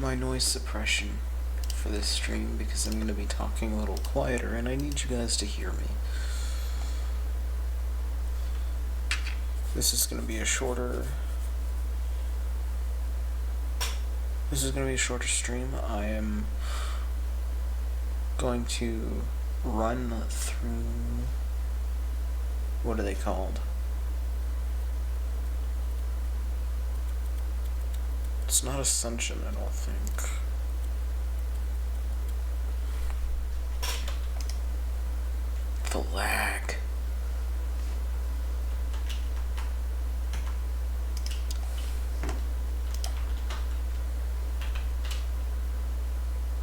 my noise suppression for this stream because I'm going to be talking a little quieter and I need you guys to hear me. This is going to be a shorter stream. I am going to run through, what are they called? It's not Ascension, I don't think. The lag.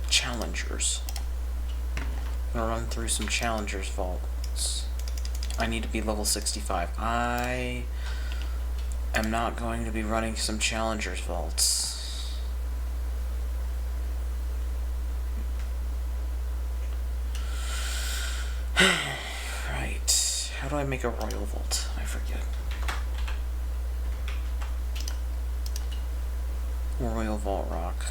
Challengers. I'm gonna run through some Challengers vaults. I need to be level 65. I am not going to be running some Challengers vaults. Right. How do I make a Royal Vault? I forget. Royal Vault Rock.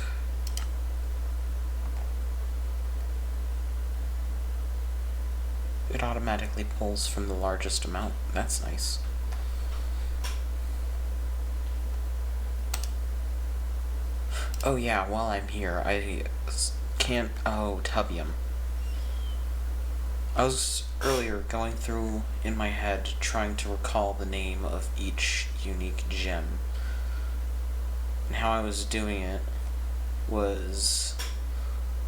It automatically pulls from the largest amount. That's nice. Oh yeah, while I'm here, I can't... Oh, Tubium. I was earlier going through in my head trying to recall the name of each unique gem. And how I was doing it was...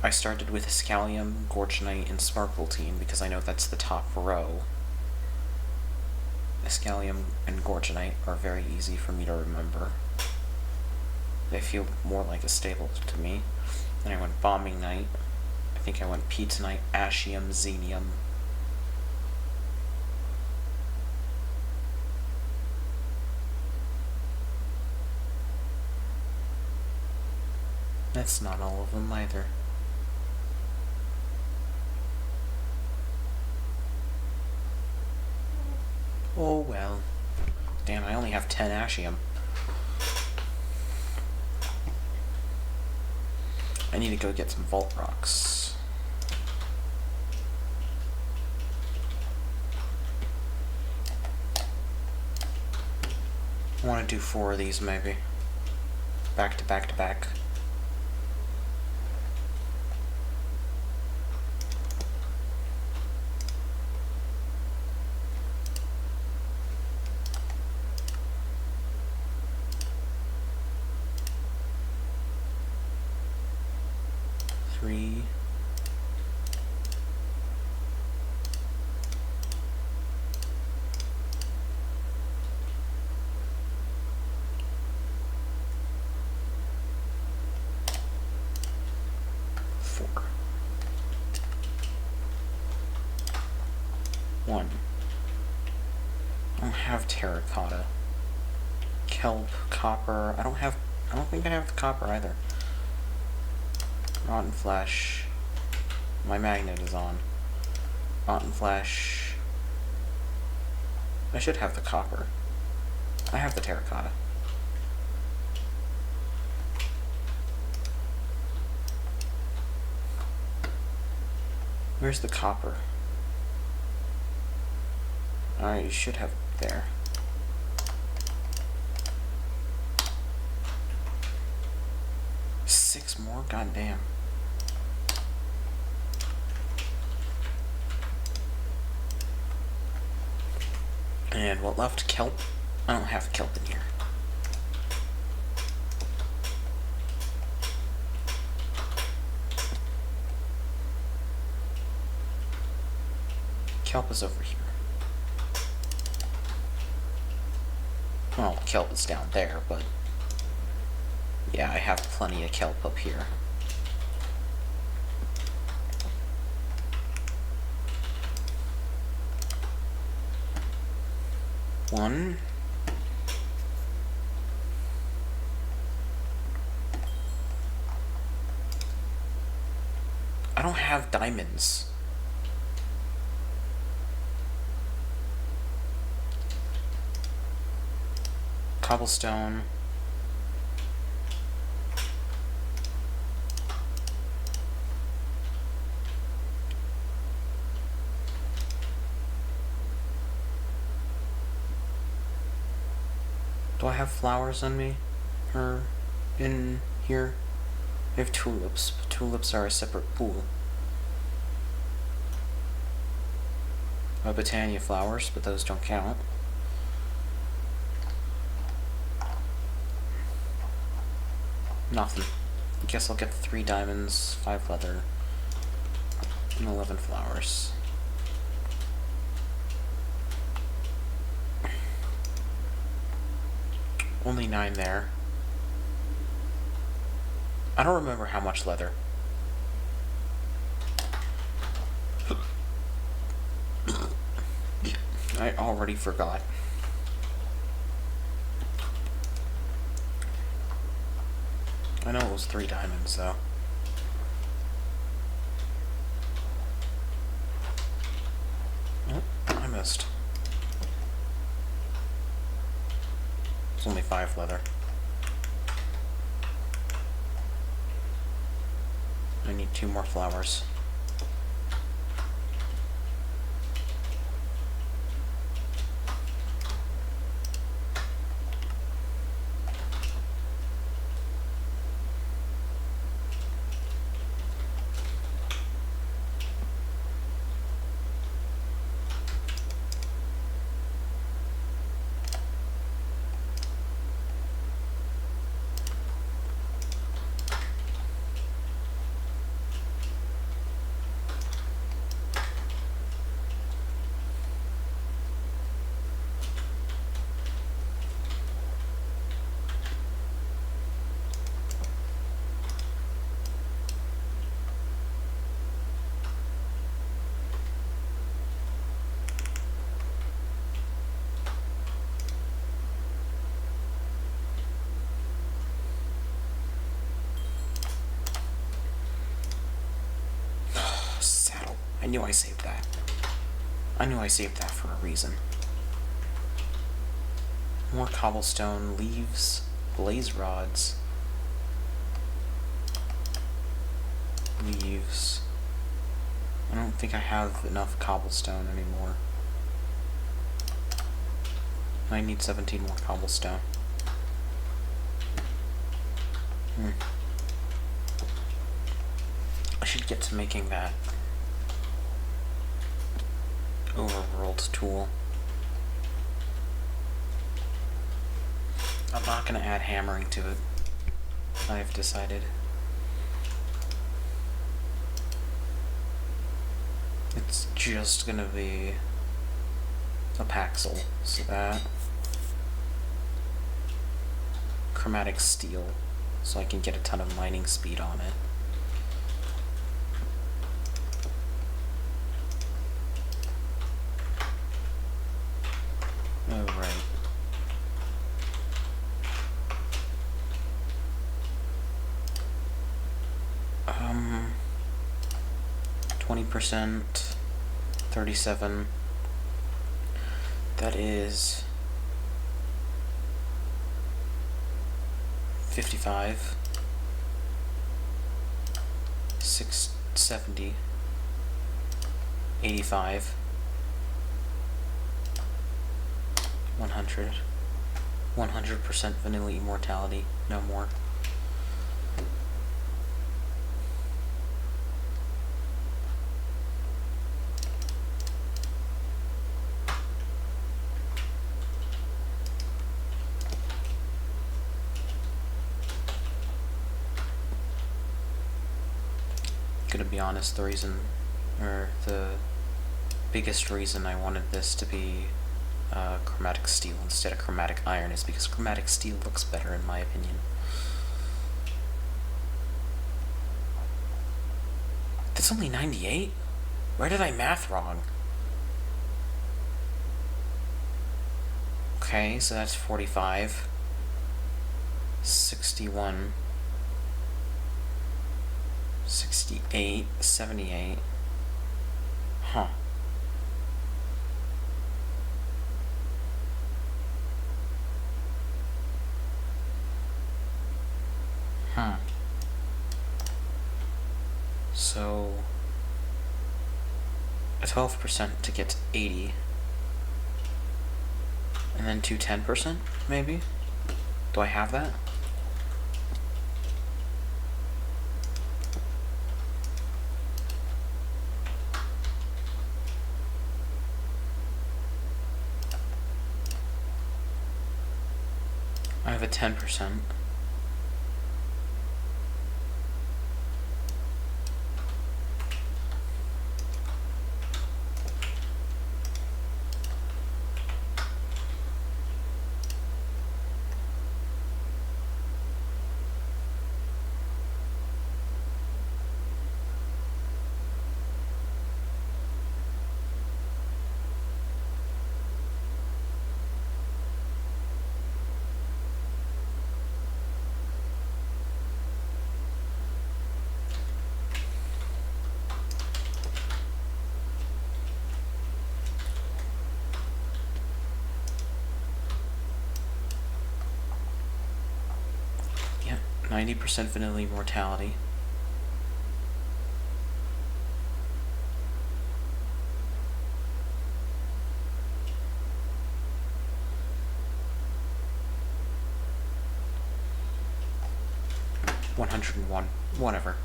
I started with Scallium, Gorgonite, and Sparkletine because I know that's the top row. Scallium and Gorgonite are very easy for me to remember. They feel more like a staple to me. Then I went Bombing Knight. I think I went Petonite, Ashium, Xenium. That's not all of them either. Oh well. Damn, I only have 10 Ashium. I need to go get some Vault Rocks. I want to do 4 of these maybe. Back to back to back. Three. Four. 1. I don't have terracotta. Kelp, copper. I don't think I have the copper either. Rotten Flesh. My magnet is on. Rotten Flesh. I should have the copper. I have the terracotta. Where's the copper? Alright, you should have it there. Six more? Goddamn. And what left? Kelp? I don't have kelp in here. Kelp is over here. Well, kelp is down there, but... yeah, I have plenty of kelp up here. One. I don't have diamonds. Cobblestone. Do I have flowers on me? Or in here? I have tulips, but tulips are a separate pool. Botania flowers, but those don't count. Nothing. I guess I'll get 3 diamonds, 5 leather, and 11 flowers. Only 9 there. I don't remember how much leather. I already forgot. I know it was 3 diamonds, though. Oh, I missed. It's only 5 leather. I need 2 more flowers. Saddle. I knew I saved that. I knew I saved that for a reason. More cobblestone, leaves, blaze rods. Leaves. I don't think I have enough cobblestone anymore. I need 17 more cobblestone. I should get to making that overworld tool. I'm not going to add hammering to it. I've decided. It's just going to be a paxel, so that chromatic steel, so I can get a ton of mining speed on it. Oh, right. 20%, 37. That is 55, 670, 85, 100, 100% vanilla immortality, no more. Gonna be honest, the reason, or the biggest reason I wanted this to be chromatic steel instead of chromatic iron is because chromatic steel looks better in my opinion. That's only 98? Where did I math wrong? Okay, so that's 45, 61, 68, 78. Huh. So a 12% to get to 80, and then to 10%, maybe? Do I have that? I have a 10%. Yep, 90% vanilla mortality. $101. Whatever.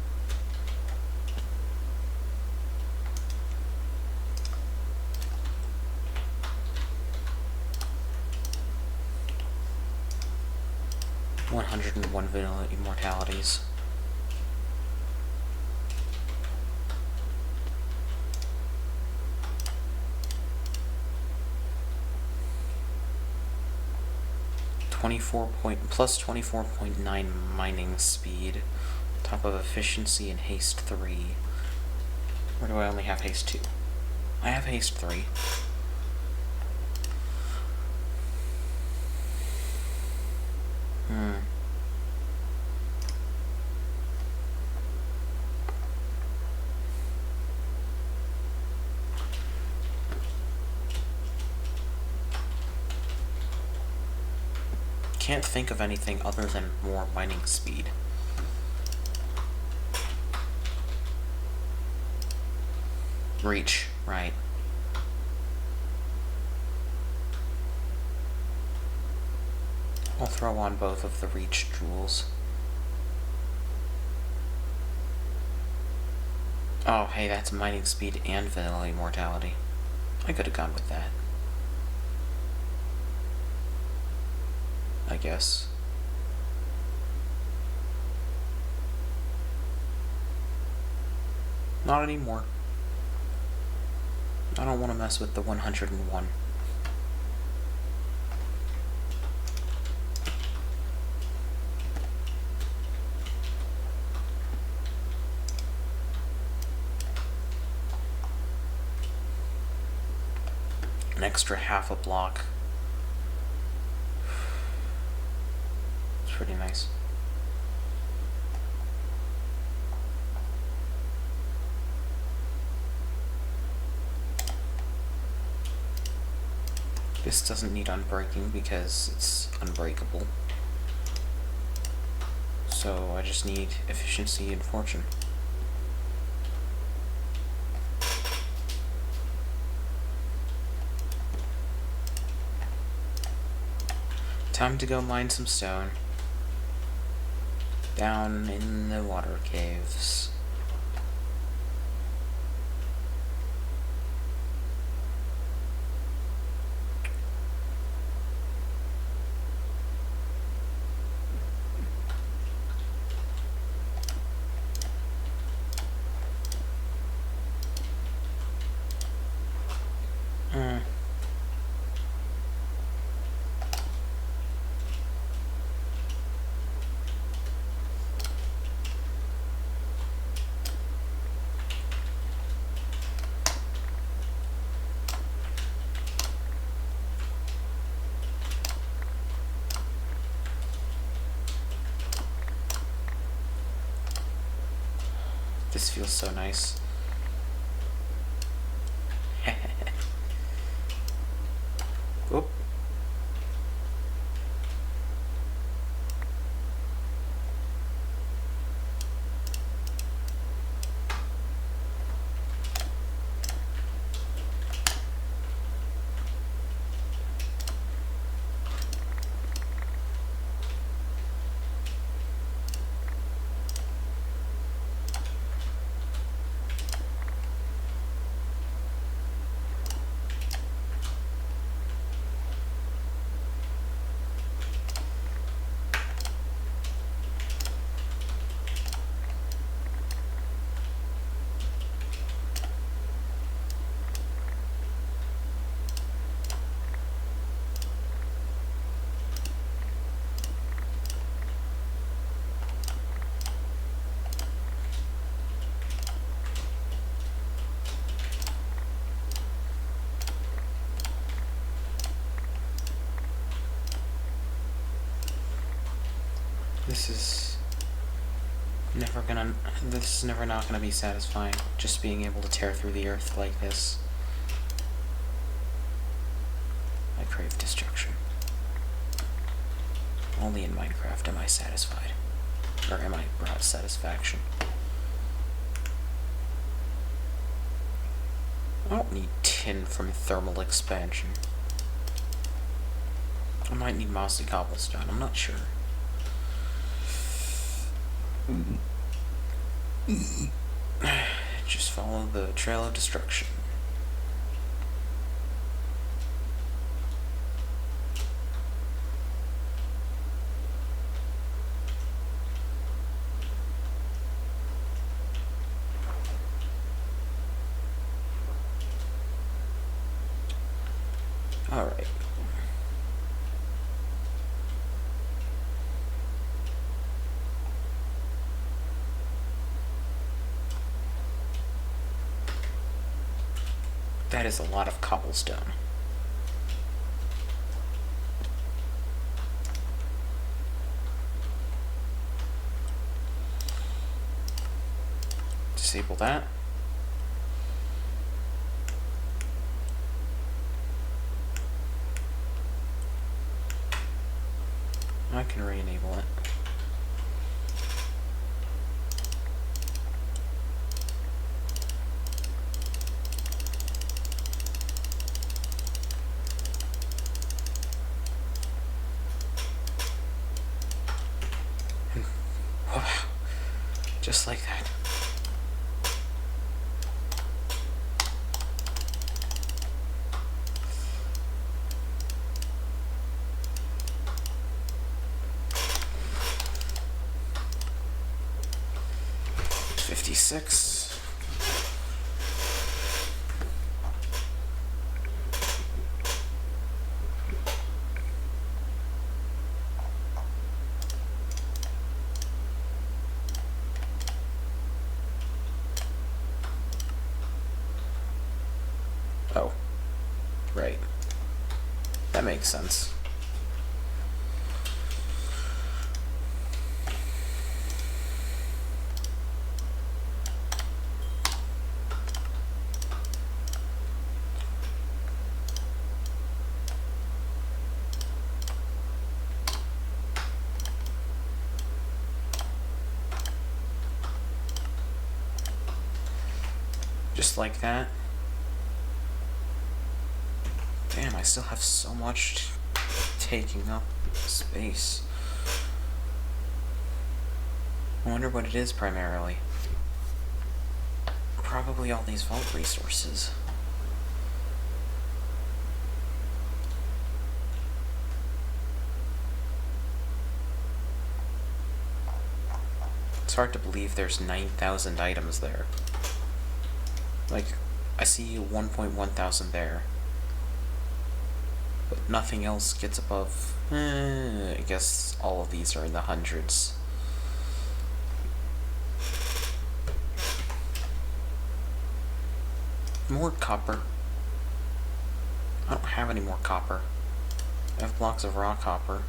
$101 vanilla immortalities. Plus 24.9 mining speed, top of efficiency and haste 3. Or do I only have haste 2? I have haste 3. Can't think of anything other than more mining speed. Reach, right. I'll throw on both of the reach jewels. Oh, hey, that's mining speed and vanilla immortality. I could have gone with that. I guess. Not anymore. I don't want to mess with the 101. An extra half a block. It's pretty nice. This doesn't need unbreaking because it's unbreakable. So I just need efficiency and fortune. Time to go mine some stone. Down in the water caves. This feels so nice. Oop. This is never not gonna be satisfying, just being able to tear through the earth like this. I crave destruction. Only in Minecraft am I satisfied. Or am I brought satisfaction? I don't need tin from thermal expansion. I might need mossy cobblestone, I'm not sure. Just follow the trail of destruction. Alright. That is a lot of cobblestone. Disable that. I can re-enable it. Wow. Just like that. $56. Oh, right. That makes sense. Just like that. Damn, I still have so much taking up space. I wonder what it is primarily. Probably all these vault resources. It's hard to believe there's 9,000 items there. Like, I see 1.1 thousand there. But nothing else gets above... I guess all of these are in the hundreds. More copper. I don't have any more copper. I have blocks of raw copper.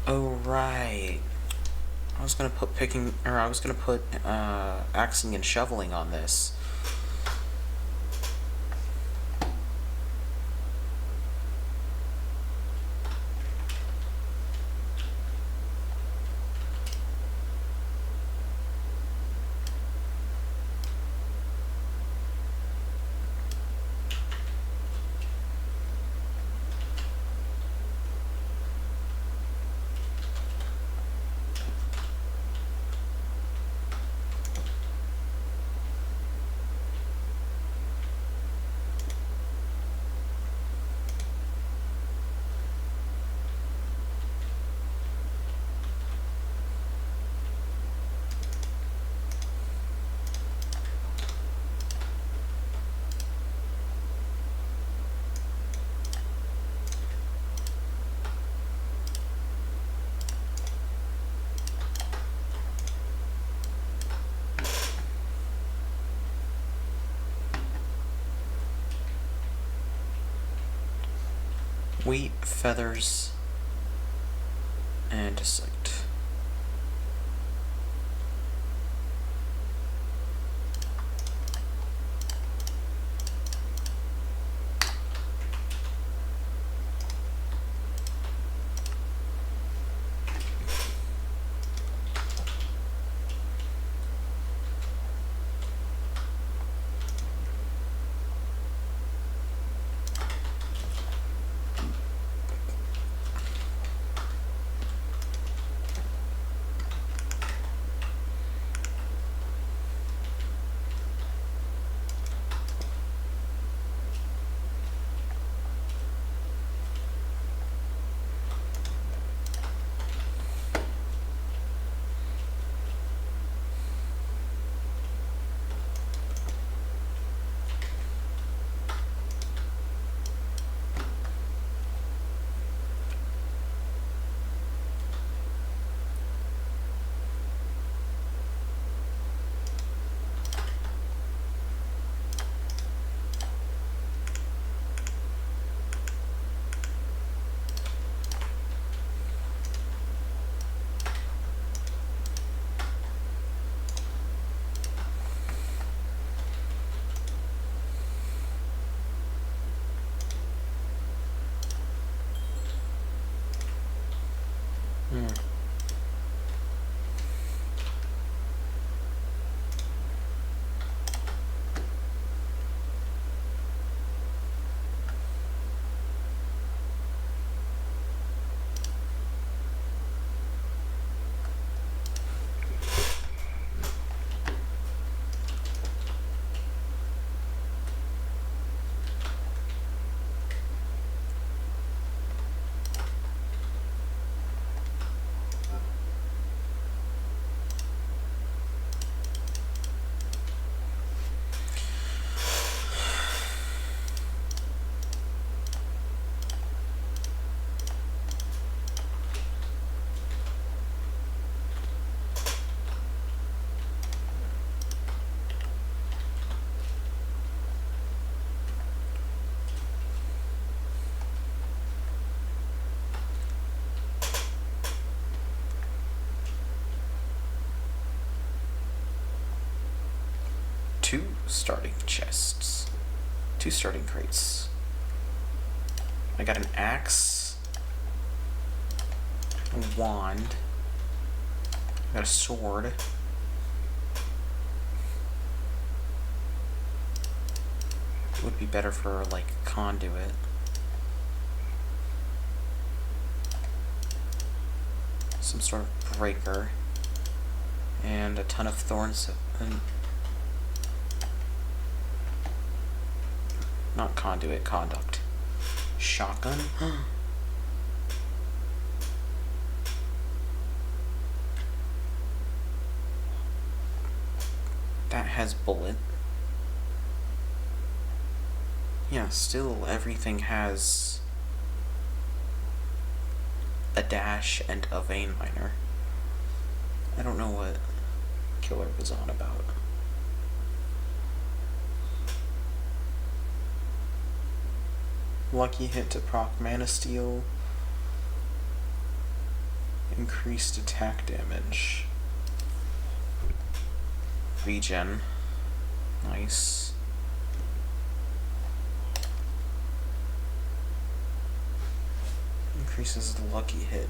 Oh, right. I was gonna put axing and shoveling on this. Weight, feathers, and sight. Two starting chests. Two starting crates. I got an axe, a wand, I got a sword, it would be better for like conduit. Some sort of breaker, and a ton of thorns. Not conduit, conduct. Shotgun? That has bullet. Yeah, still everything has a dash and a vein miner. I don't know what Killer was on about. Lucky hit to proc mana steal. Increased attack damage. Regen. Nice. Increases the lucky hit.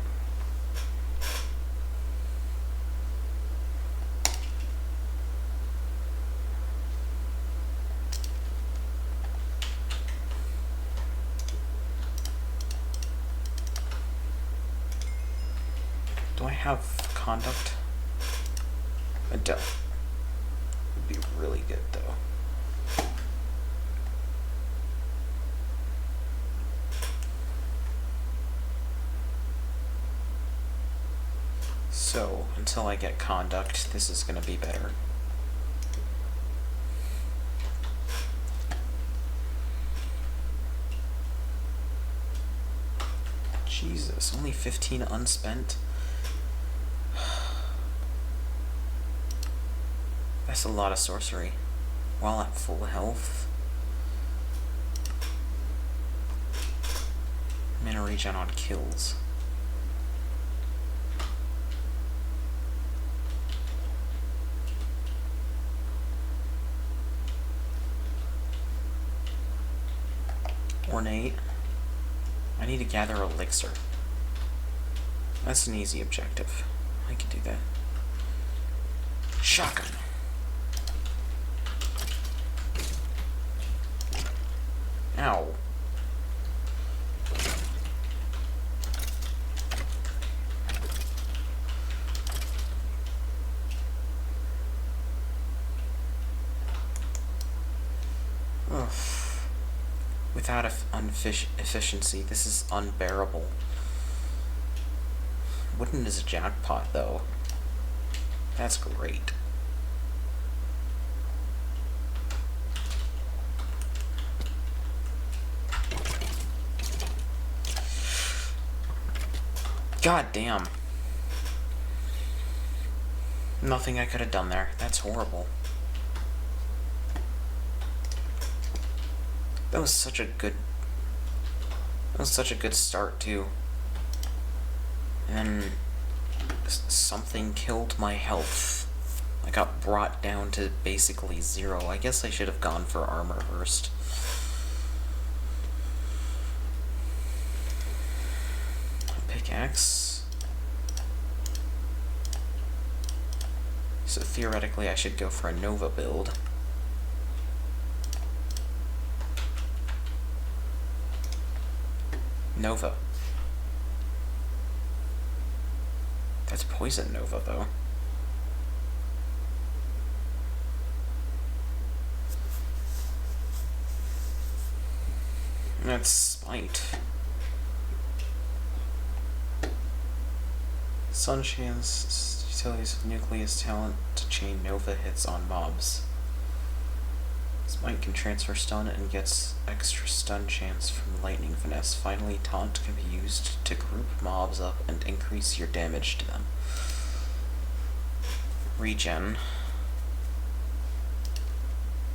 Do I have conduct? I don't. Would be really good though. So, until I get conduct, this is gonna be better. Jesus, only 15 unspent? That's a lot of sorcery. While at full health. Man, gonna regen on kills. Ornate. I need to gather elixir. That's an easy objective. I can do that. Shotgun. Ow. Ugh. Without efficiency, this is unbearable. Wooden is a jackpot, though. That's great. God damn. Nothing I could have done there. That's horrible. That was such a good start, too. And something killed my health. I got brought down to basically 0. I guess I should have gone for armor first. Pickaxe. So theoretically I should go for a Nova build. Nova. That's poison Nova, though. That's Spite. Sunshine's utilities with Nucleus talent to chain Nova hits on mobs. Spite can transfer stun and gets extra stun chance from Lightning Finesse. Finally, Taunt can be used to group mobs up and increase your damage to them. Regen.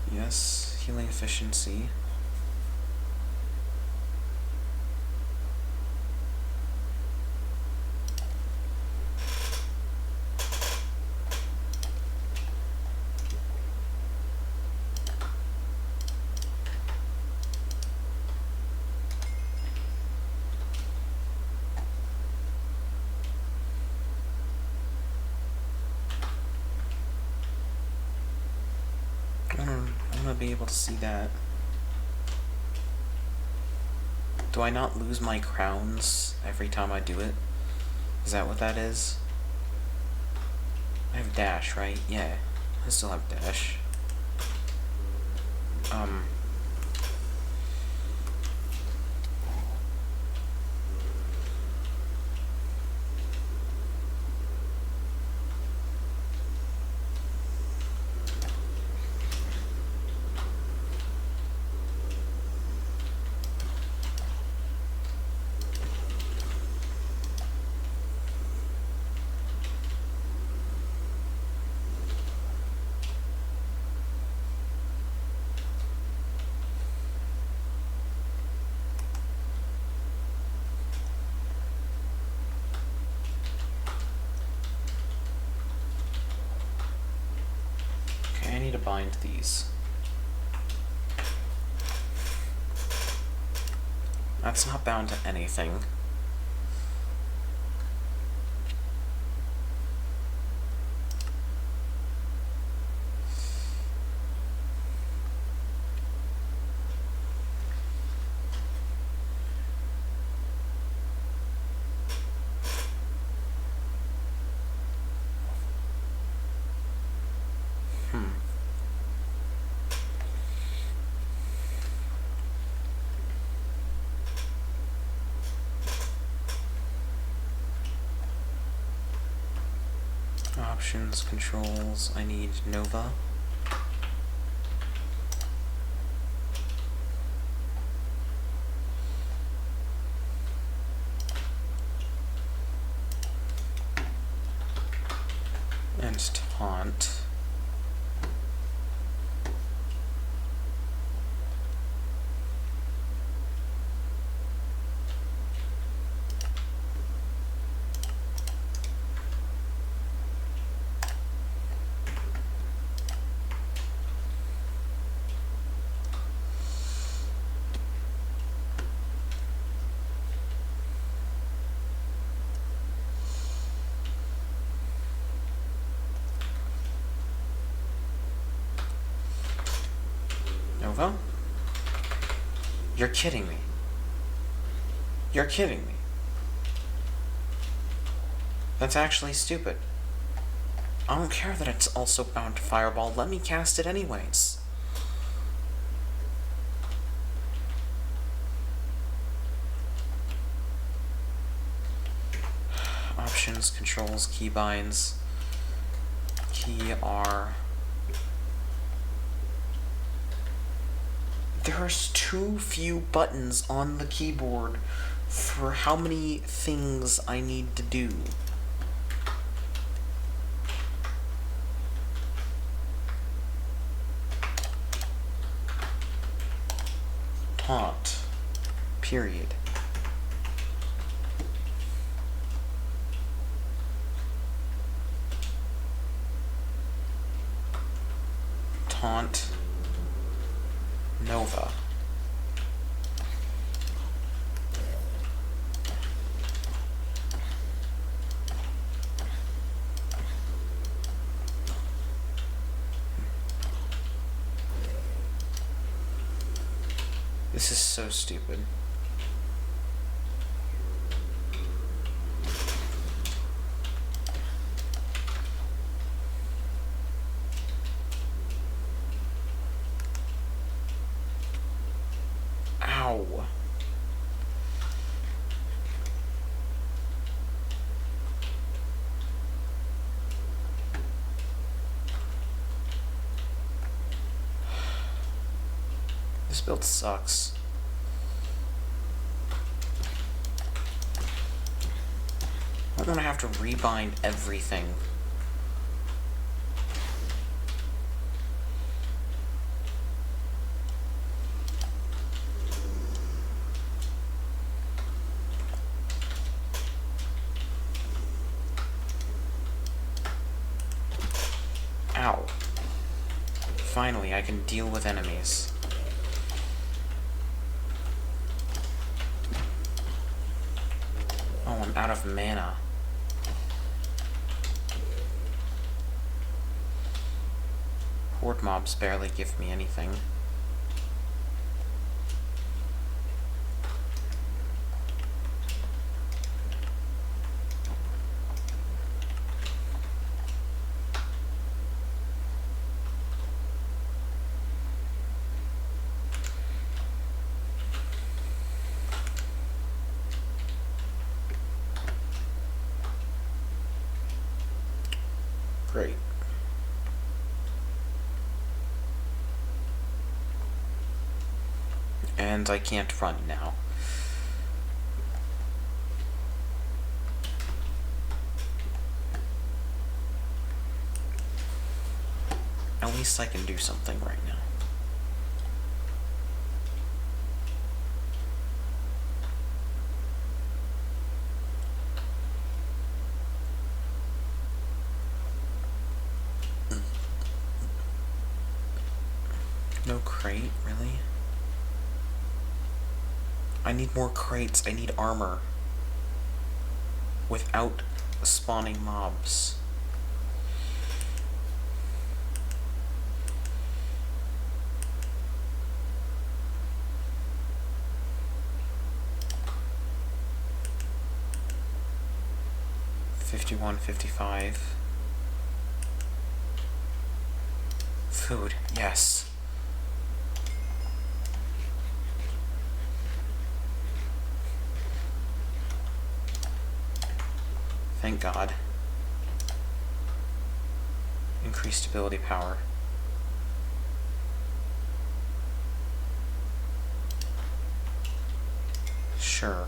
Yes, healing efficiency. I want to be able to see that. Do I not lose my crowns every time I do it? Is that what that is? I have dash, right? Yeah, I still have dash. I need to bind these. That's not bound to anything. Options, controls, I need Nova. And Taunt. Nova? You're kidding me. You're kidding me. That's actually stupid. I don't care that it's also bound to Fireball. Let me cast it anyways. Options, controls, keybinds. Key R. There's too few buttons on the keyboard for how many things I need to do. Taunt. Period. Taunt. Nova. This is so stupid. Ow. This build sucks. I don't want to have to rebind everything. Ow. Finally, I can deal with enemies. Oh, I'm out of mana. Horde mobs barely give me anything. Great. And I can't run now. At least I can do something right now. No crate, really? I need more crates. I need armor. Without spawning mobs. $51, $55. Food, yes. Thank God. Increased ability power. Sure.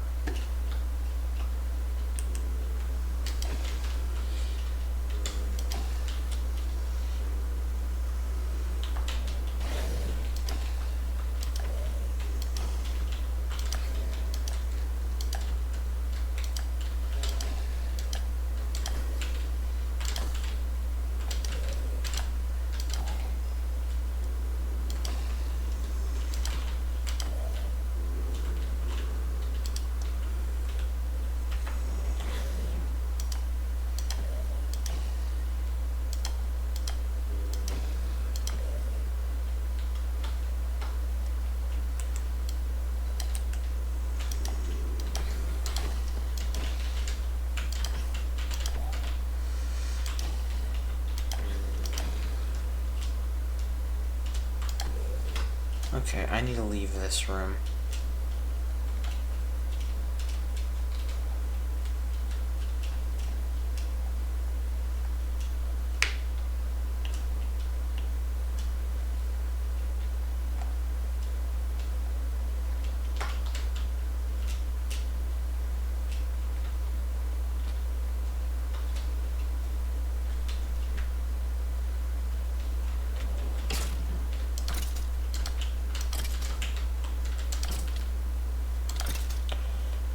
Okay, I need to leave this room.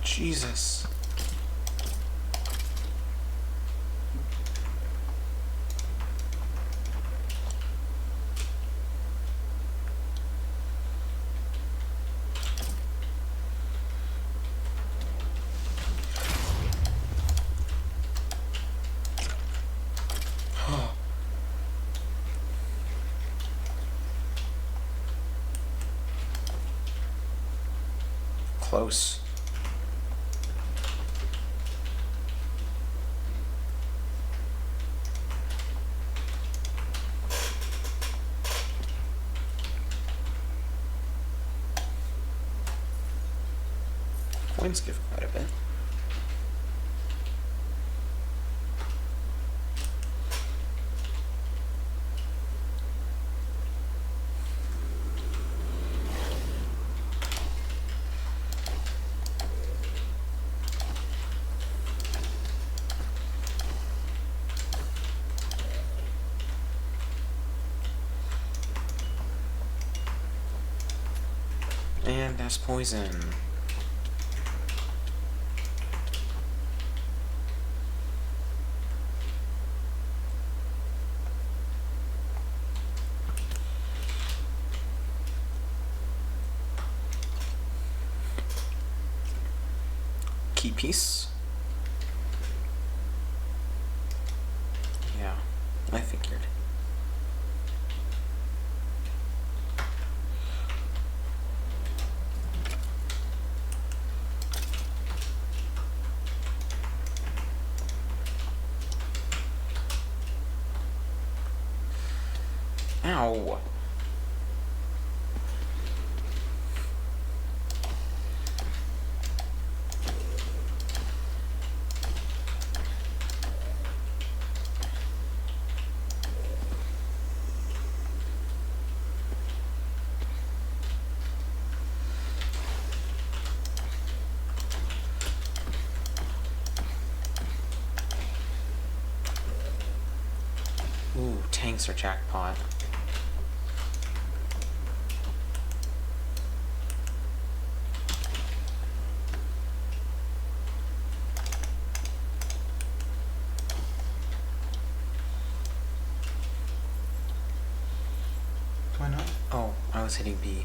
Jesus. Close. Coins give quite a bit. And that's poison. Key piece. Yeah, I figured. Ow. Ooh, tanks are jackpot. Why not? Oh, I was hitting B.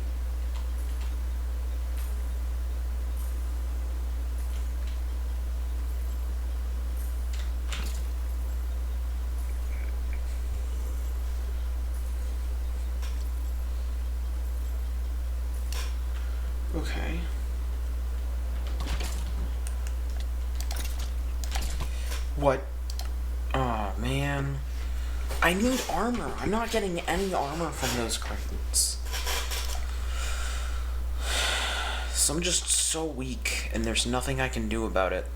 Okay. What? Aw, man. I need armor. I'm not getting any armor from those crates. So I'm just so weak, and there's nothing I can do about it.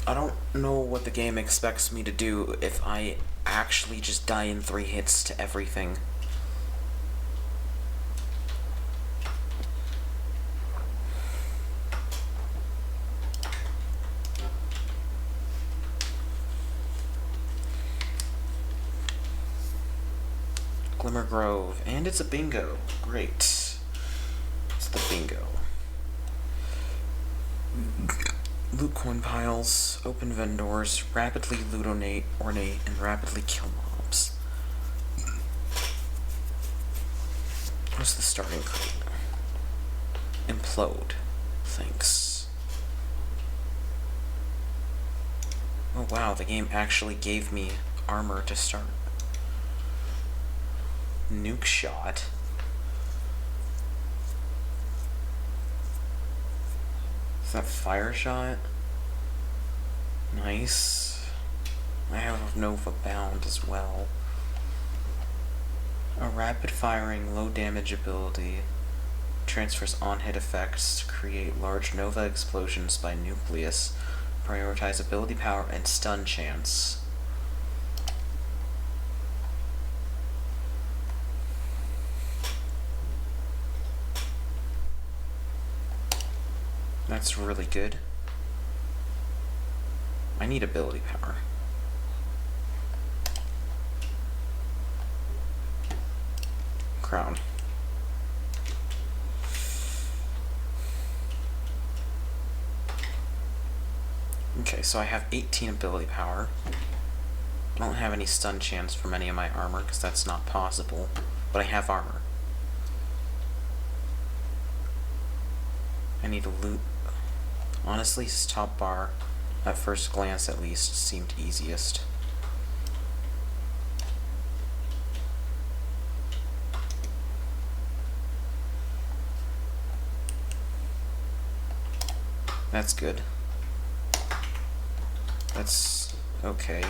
I don't know what the game expects me to do if I actually just die in 3 hits to everything. Glimmer Grove, and it's a bingo. Great. It's the bingo. Loot coin piles, open vendors, rapidly loot ornate, and rapidly kill mobs. What's the starting crate? Implode. Thanks. Oh wow, the game actually gave me armor to start. Nuke shot. Is that fire shot? Nice. I have Nova Bound as well. A rapid-firing, low-damage ability transfers on-hit effects to create large nova explosions by nucleus. Prioritize ability power and stun chance. That's really good. I need ability power. Crown. Okay, so I have 18 ability power. I don't have any stun chance from any of my armor, because that's not possible. But I have armor. I need to loot. Honestly, this top bar, at first glance at least, seemed easiest. That's good. That's okay.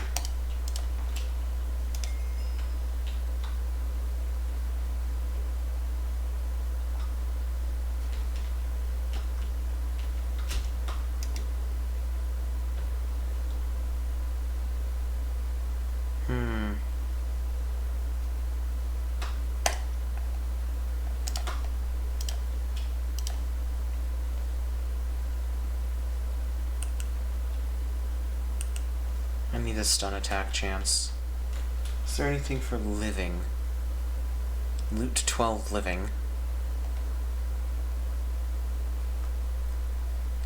I need a stun attack chance. Is there anything for living? Loot 12 living.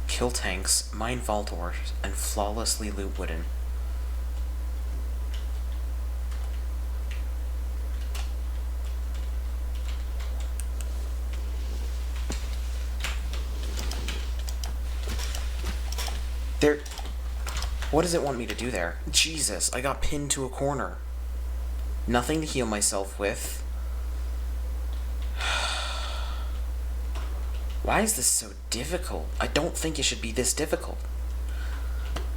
Kill tanks, mine vault ores, and flawlessly loot wooden. There... What does it want me to do there? Jesus, I got pinned to a corner. Nothing to heal myself with. Why is this so difficult? I don't think it should be this difficult.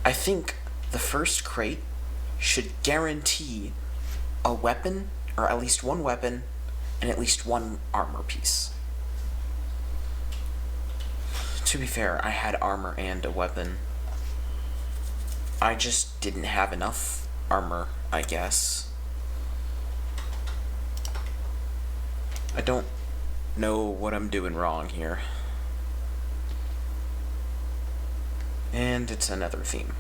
I think the first crate should guarantee a weapon, or at least one weapon, and at least one armor piece. To be fair, I had armor and a weapon. I just didn't have enough armor, I guess. I don't know what I'm doing wrong here. And it's another theme.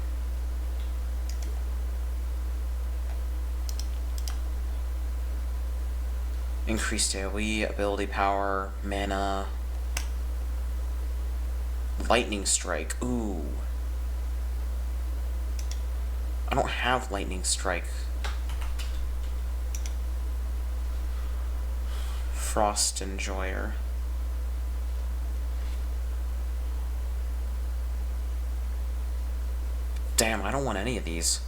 Increased AoE, ability power, mana, lightning strike. Ooh. I don't have lightning strike. Frost enjoyer. Damn, I don't want any of these.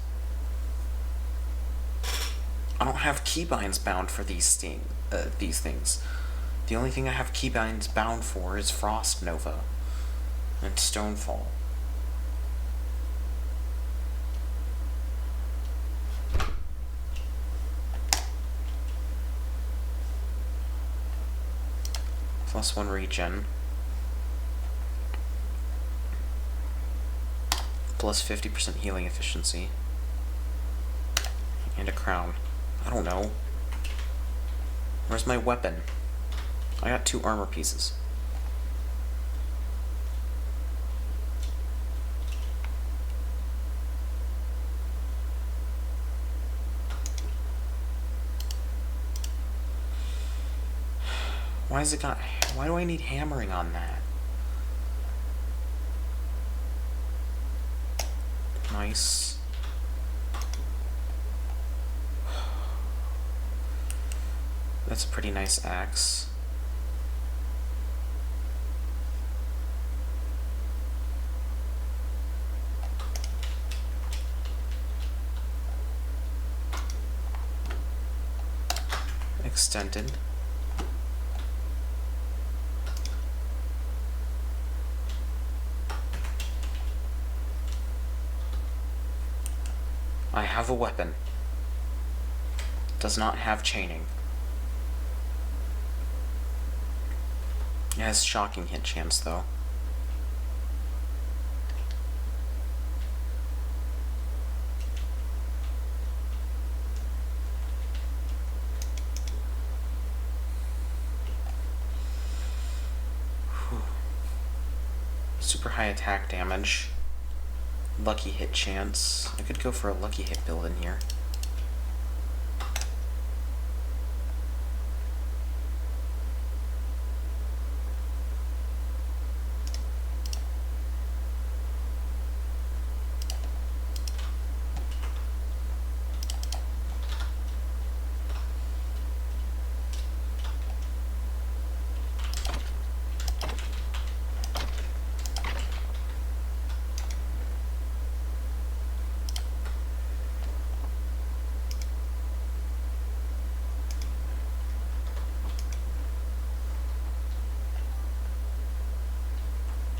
I don't have keybinds bound for these things. The only thing I have keybinds bound for is Frost Nova and Stonefall. +1 regen. Plus 50% healing efficiency. And a crown. I don't know. Where's my weapon? I got 2 armor pieces. Why do I need hammering on that? Nice. That's a pretty nice axe. Extended. I have a weapon. Does not have chaining. It has shocking hit chance, though. Super high attack damage. Lucky hit chance. I could go for a lucky hit build in here.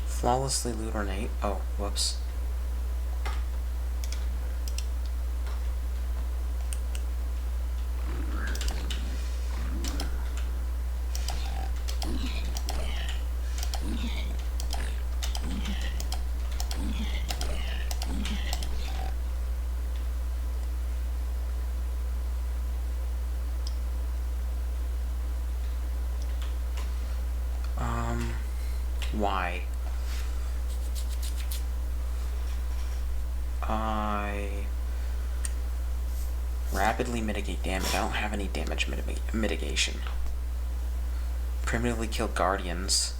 Flawlessly loot ornate. Oh, whoops. Why? I rapidly mitigate damage. I don't have any damage mitigation. Primitively kill guardians.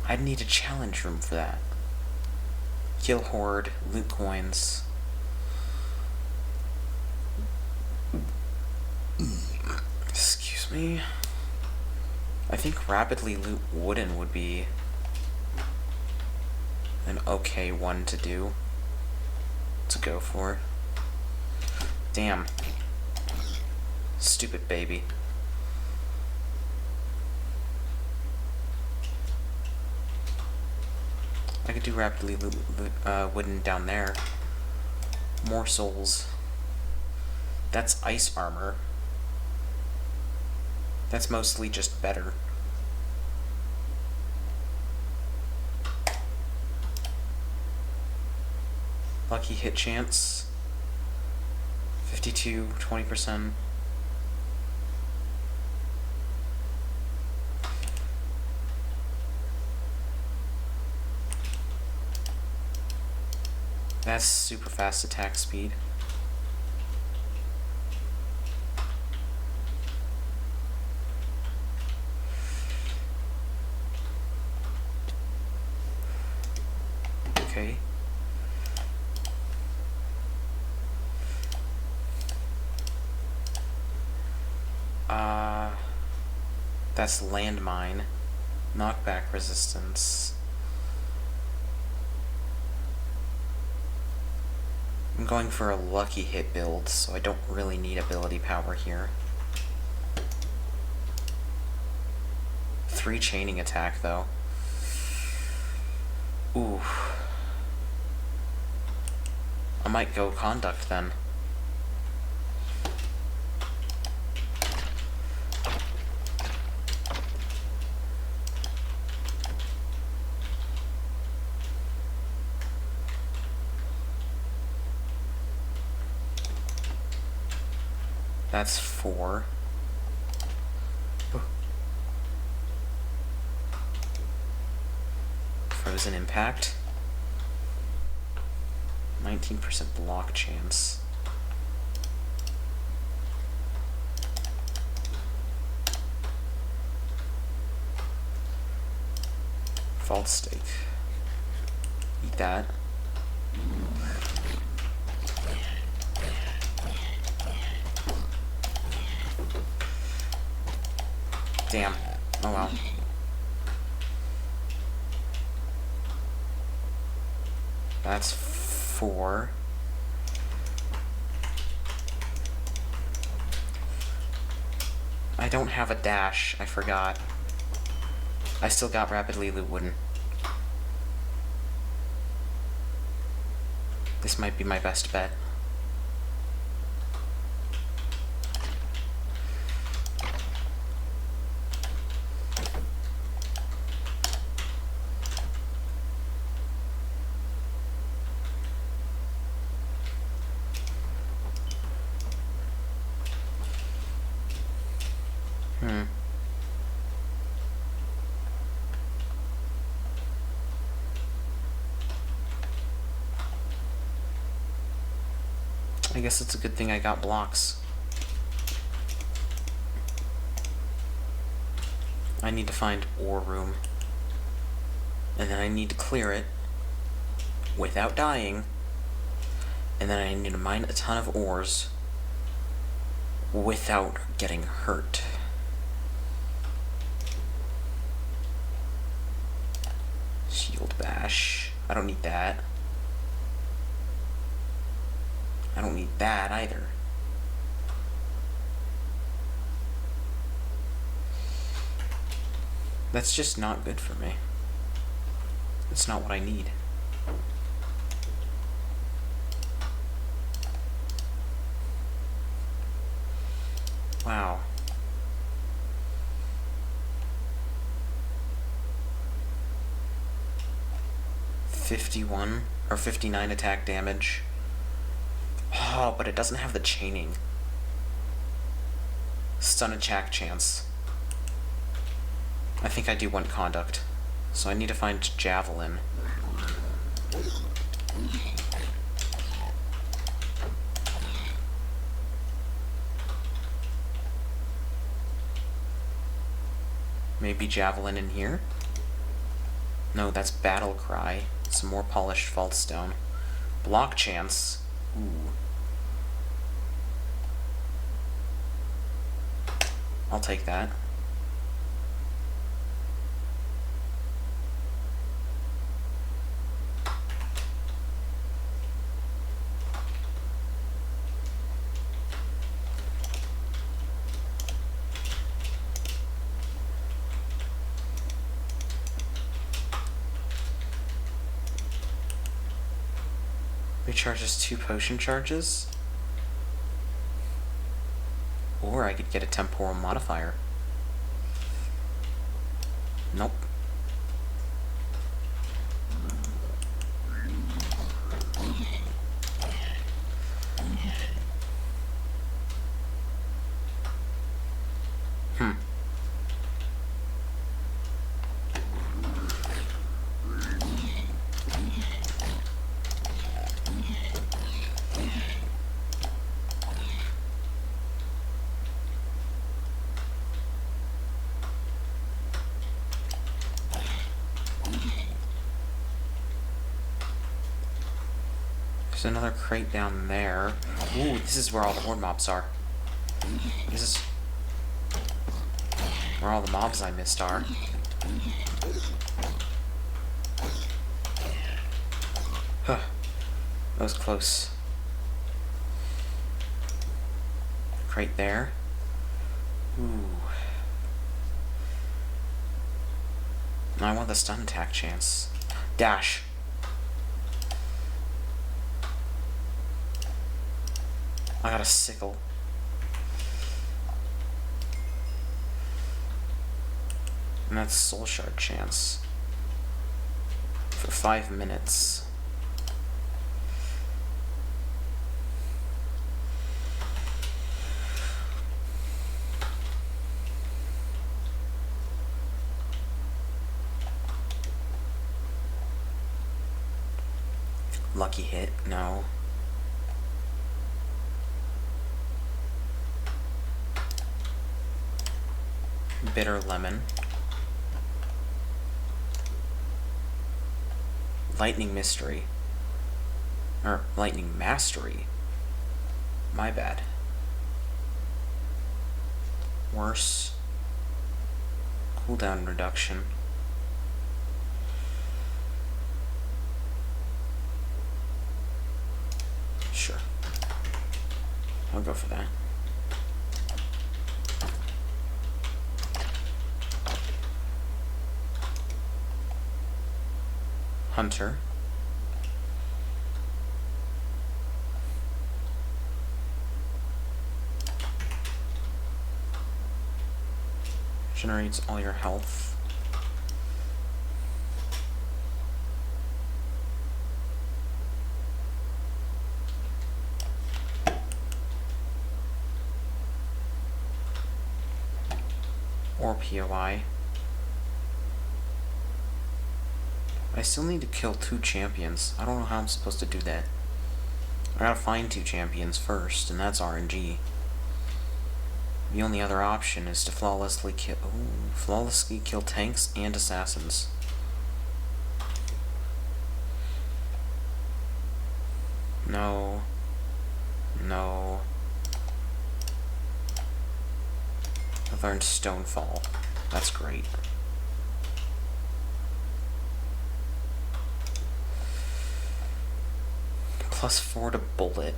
I'd need a challenge room for that. Kill horde, loot coins. Excuse me. I think rapidly loot wooden would be an okay one to do. To go for. Damn. Stupid baby. I could do rapidly loot wooden down there. More souls. That's ice armor. That's mostly just better. Lucky hit chance. 52, 20%. That's super fast attack speed. Okay. That's landmine. Knockback resistance. I'm going for a lucky hit build, so I don't really need ability power here. 3 chaining attack, though. Ooh. I might go conduct then. That's 4. Frozen impact. 19% block chance. False stake. Eat that. Damn. Oh well. That's 4. I don't have a dash. I forgot. I still got rapidly loot wooden. This might be my best bet. guess it's a good thing I got blocks. I need to find ore room. And then I need to clear it without dying. And then I need to mine a ton of ores without getting hurt. Shield bash. I don't need that. I don't need that either. That's just not good for me. It's not what I need. Wow. $51 or $59 attack damage. Oh, but it doesn't have the chaining. Stun attack chance. I think I do want conduct. So I need to find javelin. Maybe javelin in here? No, that's battle cry. Some more polished fault stone. Block chance. Ooh. I'll take that. Recharges 2 potion charges. Or I could get a temporal modifier. Nope. There's another crate down there. Ooh, this is where all the horde mobs are. This is where all the mobs I missed are. Huh. That was close. Crate there. Ooh. I want the stun attack chance. Dash. I got a sickle. And that's soul shard chance. For 5 minutes. Lucky hit? No. Bitter lemon. Lightning mystery. Or lightning mastery. My bad. Worse. Cooldown reduction. Sure. I'll go for that. Hunter. Generates all your health. Or POI. I still need to kill 2 champions. I don't know how I'm supposed to do that. I gotta find 2 champions first, and that's RNG. The only other option is to flawlessly kill tanks and assassins. No. No. I've learned Stonefall. That's great. +4 to bullet.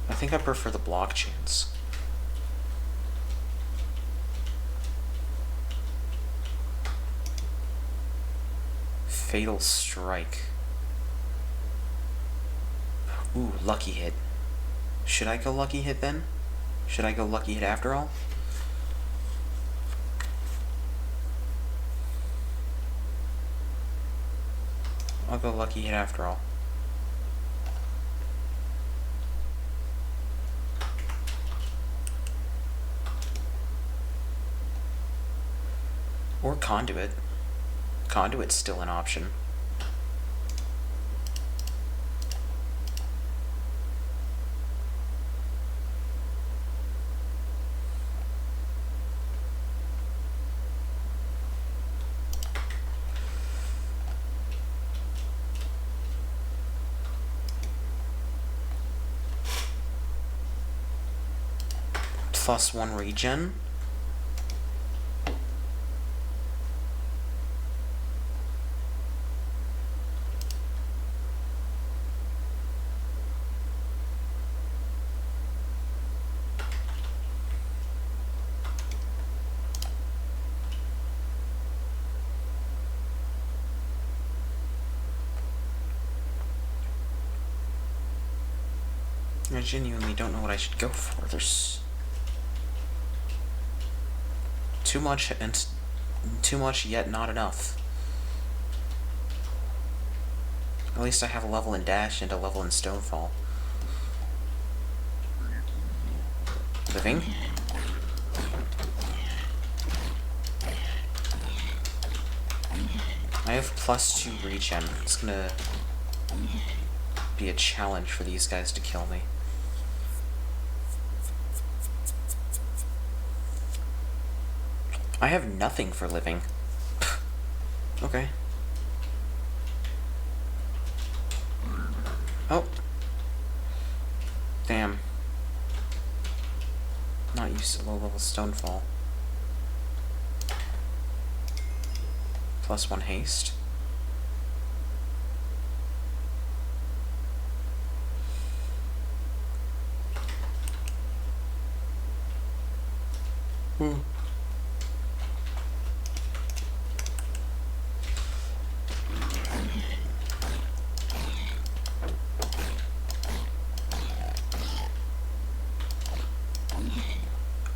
I think I prefer the block chance. Fatal Strike. Ooh, Lucky Hit. Should I go Lucky Hit then? Should I go Lucky Hit after all? I'll go Lucky Hit after all. Or Conduit. Conduit's still an option. +1 regen. I genuinely don't know what I should go for. There's too much and too much yet not enough. At least I have a level in Dash and a level in Stonefall. Living. I have +2 regen. It's gonna be a challenge for these guys to kill me. I have nothing for living. Okay. Oh. Damn. Not used to low-level Stonefall. +1 haste.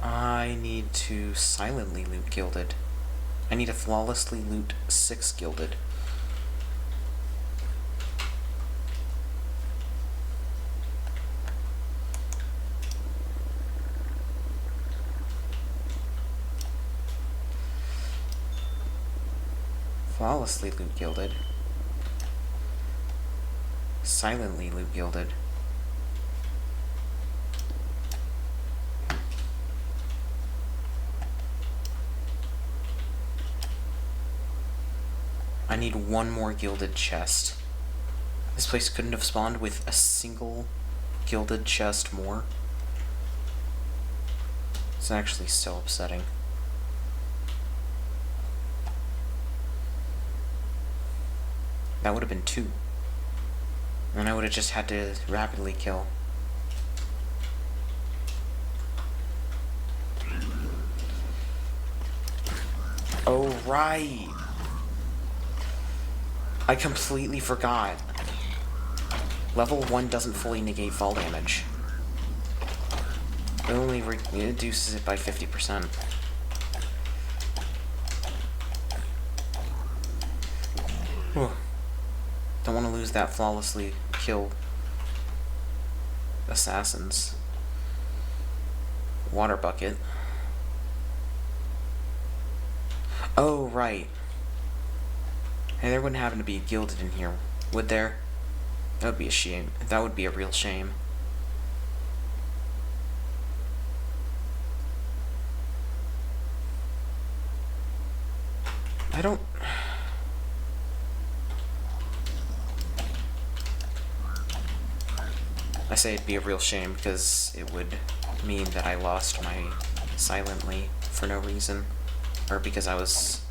I need to silently loot Gilded. I need to flawlessly loot 6 Gilded. Flawlessly loot Gilded. Silently loot Gilded. I need 1 more Gilded chest. This place couldn't have spawned with a single Gilded chest more. It's actually so upsetting. That would have been 2. And I would have just had to rapidly kill. Oh, right! I completely forgot. Level 1 doesn't fully negate fall damage. It only reduces it by 50%. Whew. Don't want to lose that flawlessly kill assassins. Water bucket. Oh, right. Hey, there wouldn't happen to be gilded in here, would there? That would be a shame. That would be a real shame. I don't... I say it'd be a real shame because it would mean that I lost my silently for no reason. Or because I was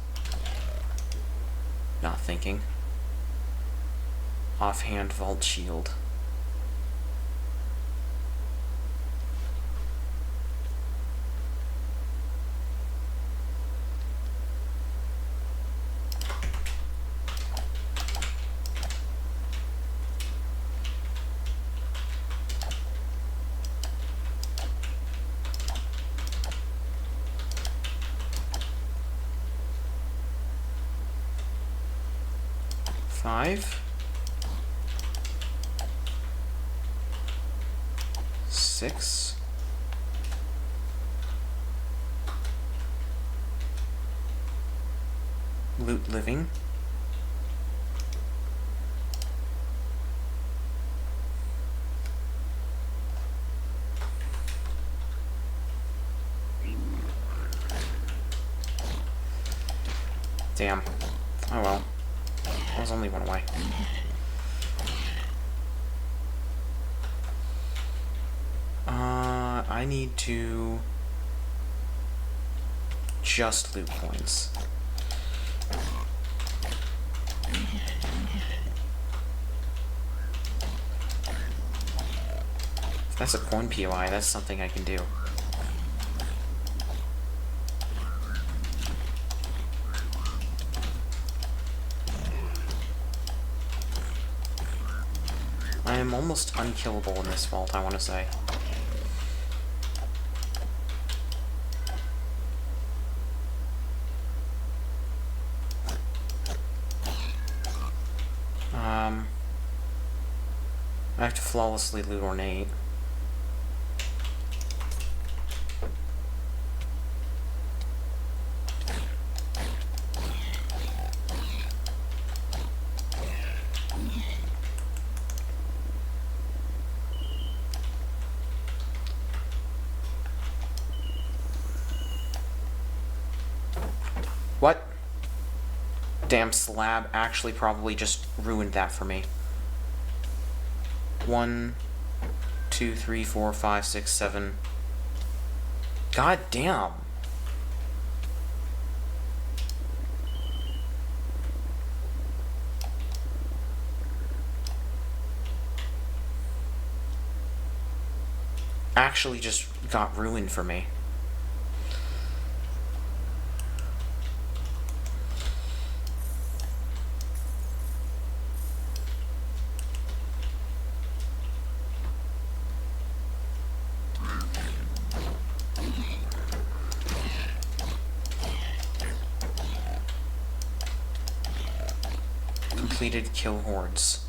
not thinking. Offhand vault shield. Five. 6. Loot living. Damn. Oh well. I was only one away. I need to just loot coins. If that's a coin POI, that's something I can do. I am almost unkillable in this vault, I want to say. I have to flawlessly loot ornate. What? Damn slab actually probably just ruined that for me. 1, 2, 3, 4, 5, 6, 7. God damn. Actually just got ruined for me. Completed kill hordes.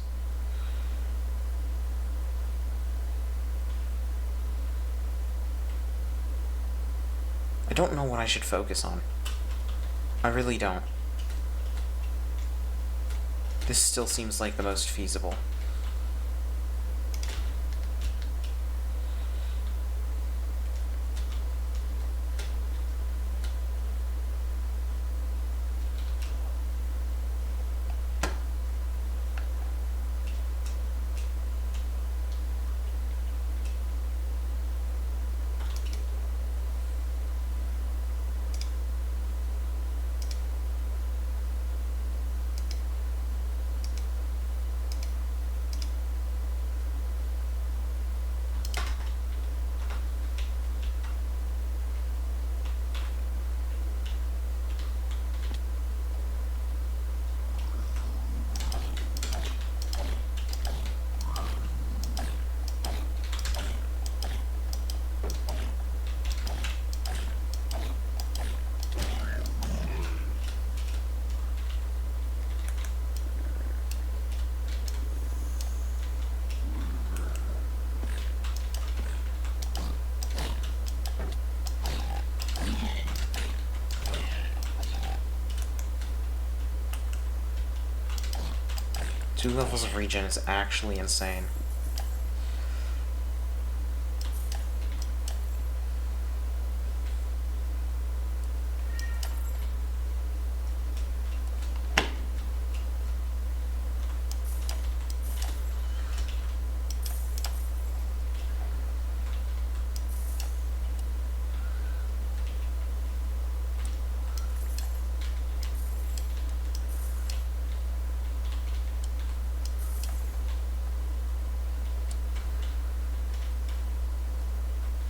I don't know what I should focus on. I really don't. This still seems like the most feasible. 2 levels of regen is actually insane.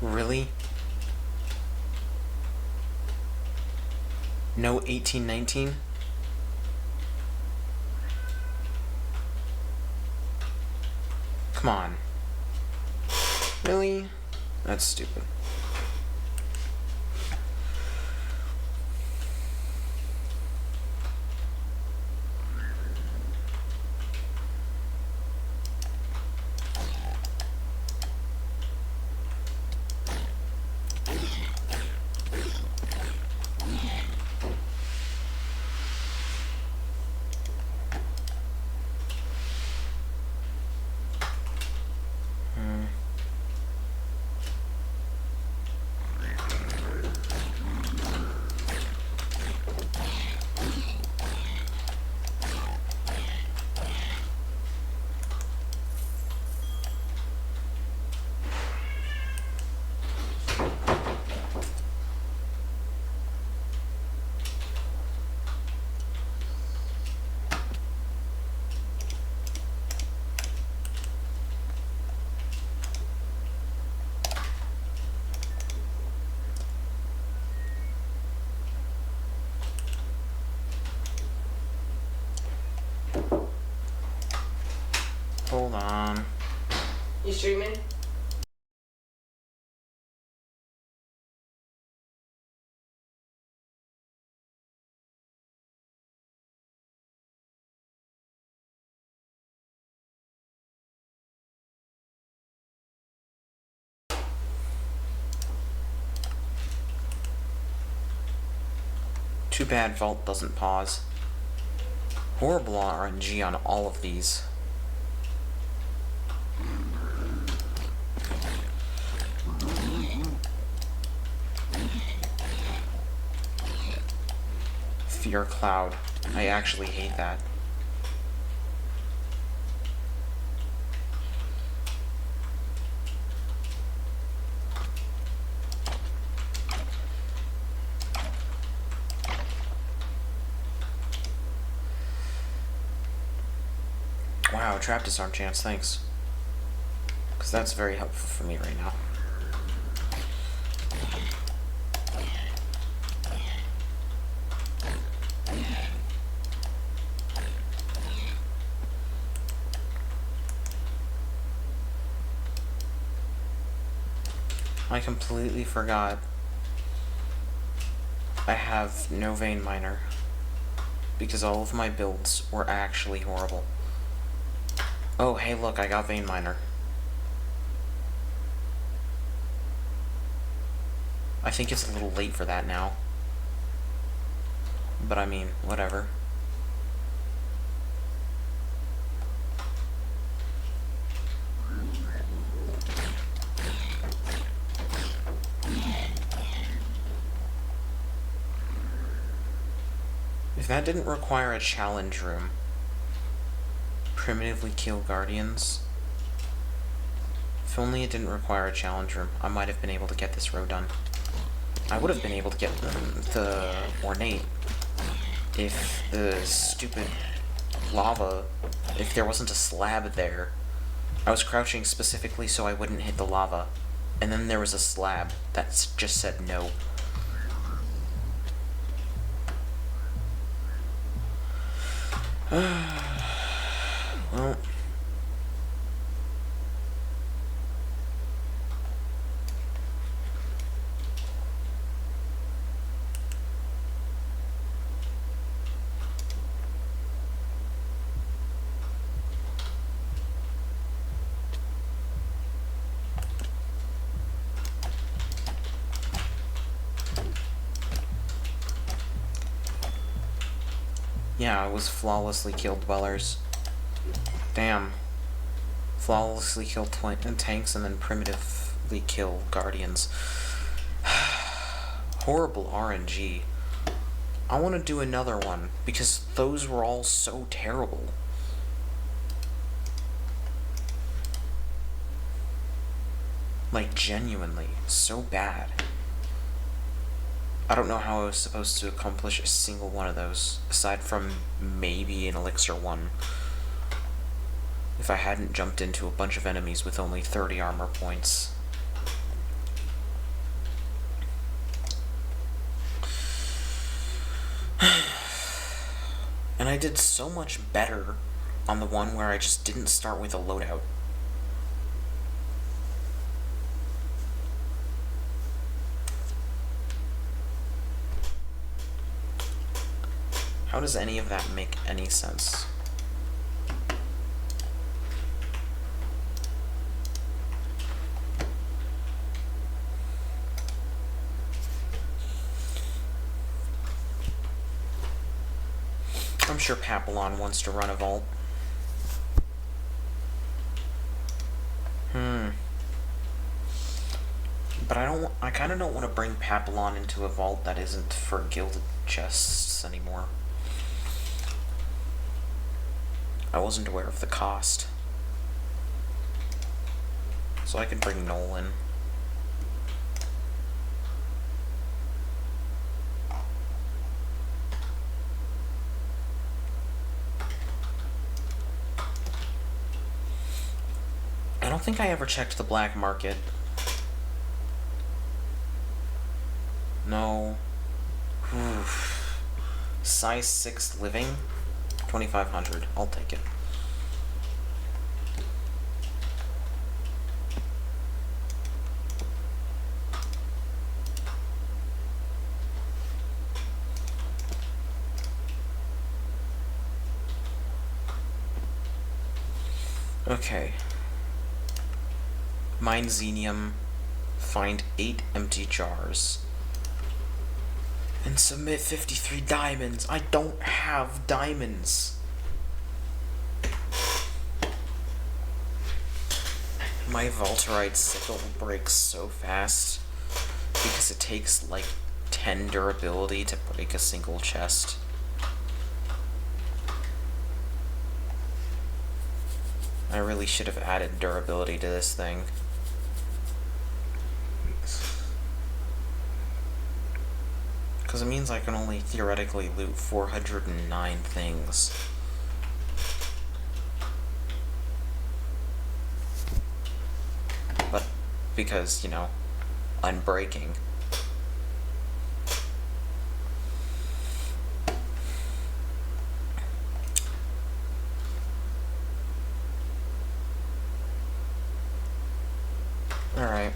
Really? No 1819? Come on. Really? That's stupid. Hold on. You streaming? Too bad Vault doesn't pause. Horrible RNG on all of these. Fear Cloud. I actually hate that. Wow, trap disarm chance, thanks. Because that's very helpful for me right now. I completely forgot. I have no Vein Miner. Because all of my builds were actually horrible. Oh, hey look, I got Vein Miner. I think it's a little late for that now. But I mean, whatever. If that didn't require a challenge room, primitively kill guardians. If only it didn't require a challenge room, I might have been able to get this row done. I would have been able to get the ornate if the stupid lava, if there wasn't a slab there. I was crouching specifically so I wouldn't hit the lava, and then there was a slab that just said no. Well, yeah, I was flawlessly killed dwellers. Damn. Flawlessly kill tanks and then primitively kill guardians. Horrible RNG. I want to do another one, because those were all so terrible. Like, genuinely, so bad. I don't know how I was supposed to accomplish a single one of those, aside from maybe an Elixir 1. If I hadn't jumped into a bunch of enemies with only 30 armor points. And I did so much better on the one where I just didn't start with a loadout. How does any of that make any sense? I'm sure Papillon wants to run a vault. But I kind of don't want to bring Papillon into a vault that isn't for gilded chests anymore. I wasn't aware of the cost. So I could bring Nolan. I don't think I ever checked the black market. No. Oof. Size 6 living? 2,500. I'll take it. Okay. Mine Xenium. Find 8 empty jars. And submit 53 diamonds. I don't have diamonds. My Volterite sickle breaks so fast because it takes like 10 durability to break a single chest. I really should have added durability to this thing. Because it means I can only theoretically loot 409 things. But because, you know, unbreaking. Alright.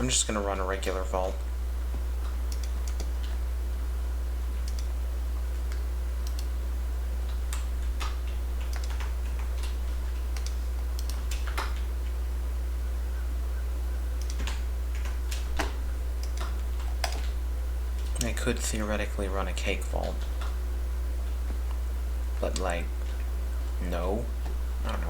I'm just gonna run a regular vault. I could theoretically run a cake vault. But, like, no? I don't know.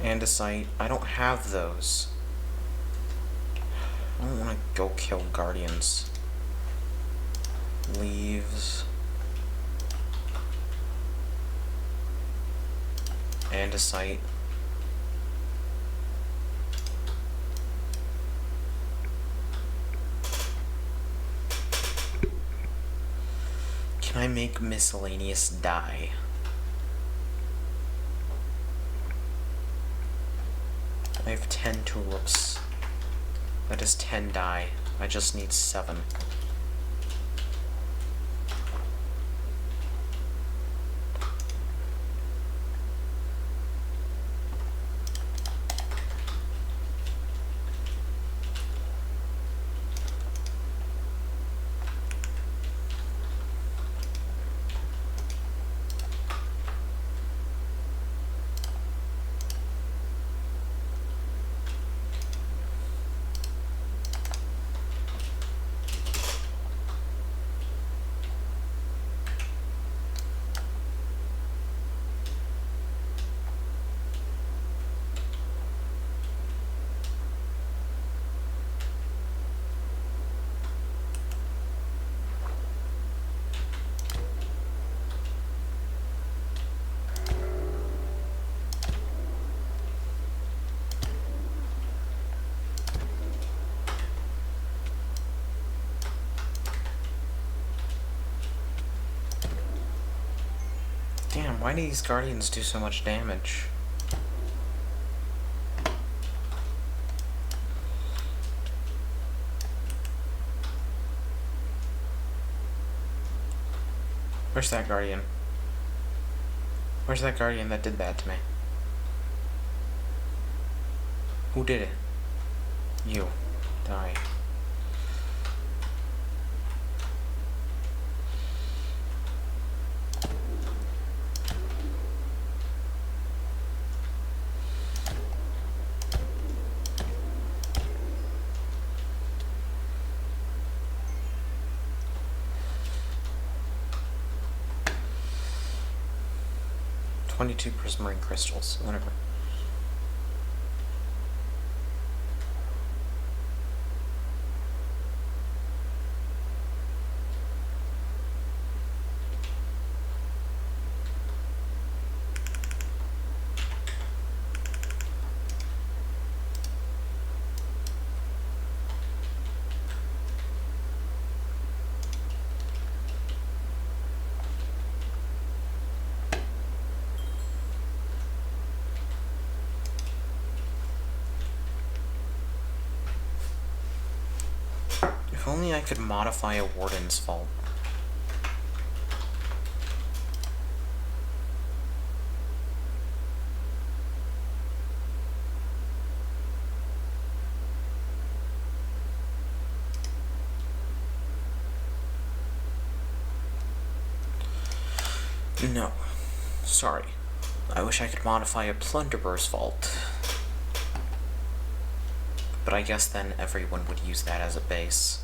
Andesite. I don't have those. I don't want to go kill guardians. Leaves. Andesite. Can I make miscellaneous dye? I have 10 tulips. That is 10 dye. I just need 7. Damn, why do these guardians do so much damage? Where's that guardian? Where's that guardian that did that to me? Who did it? You. Die. "22 prismarine crystals." Whatever. If only I could modify a warden's fault. No. Sorry. I wish I could modify a plunderer's vault. But I guess then everyone would use that as a base.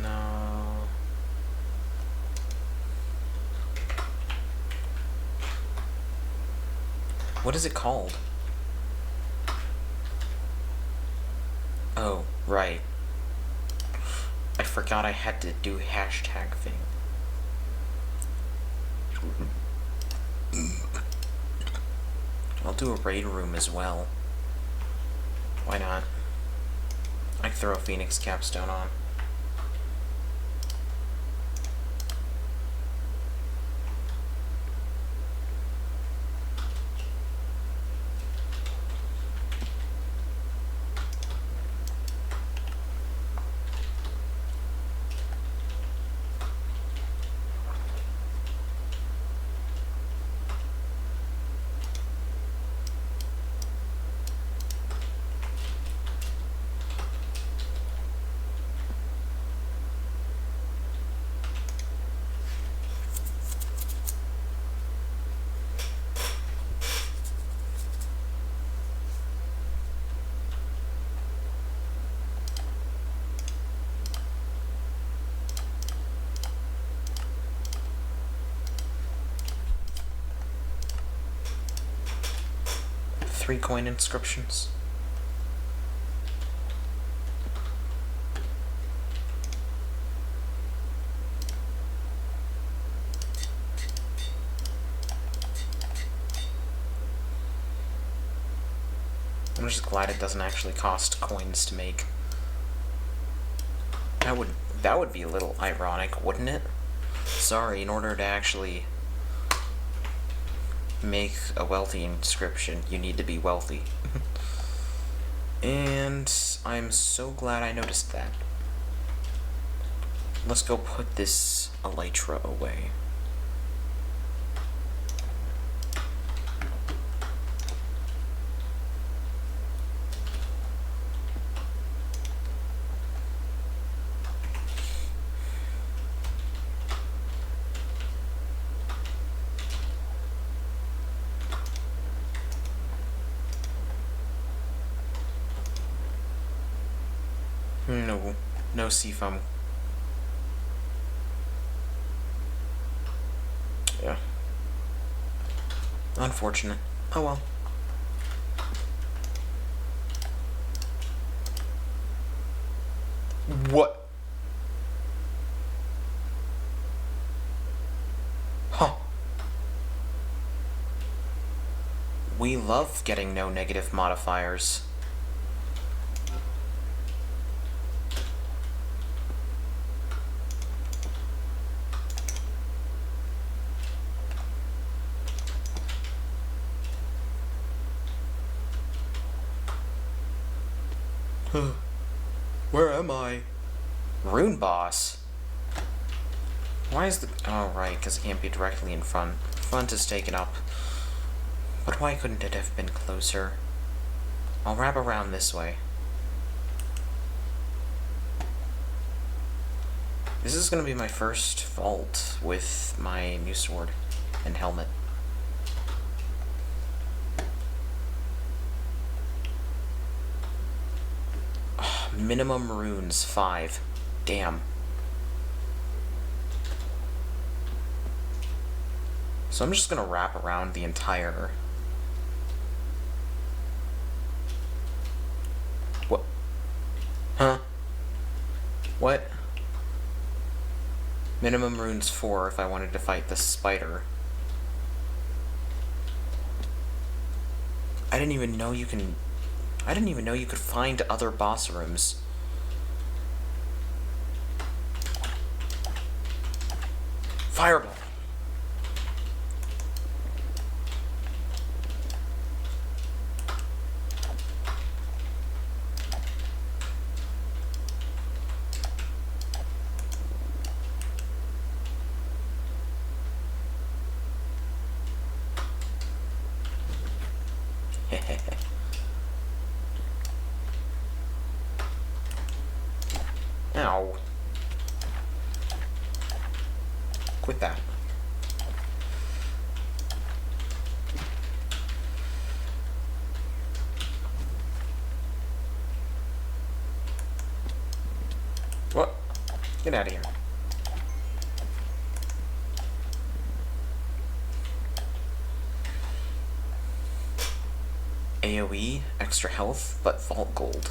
No. What is it called? Oh, right. I forgot I had to do hashtag thing. I'll do a raid room as well. Why not? I can throw a Phoenix capstone on. Three coin inscriptions. I'm just glad it doesn't actually cost coins to make. That would be a little ironic, wouldn't it? Sorry, in order to actually make a wealthy inscription, you need to be wealthy. And I'm so glad I noticed that. Let's go put this elytra away. No seafoam. Yeah. Unfortunate. Oh well. What? Huh. We love getting no negative modifiers. Where am I? Rune boss. Why is the... Oh, right, because it can't be directly in front. Front is taken up. But why couldn't it have been closer? I'll wrap around this way. This is going to be my first vault with my new sword and helmet. Minimum runes, 5. Damn. So I'm just gonna wrap around the entire... What? Huh? What? Minimum runes 4 if I wanted to fight the spider. I didn't even know you could find other boss rooms. Fireball! Ow. Quit that. What? Get out of here. AoE, extra health, but vault gold.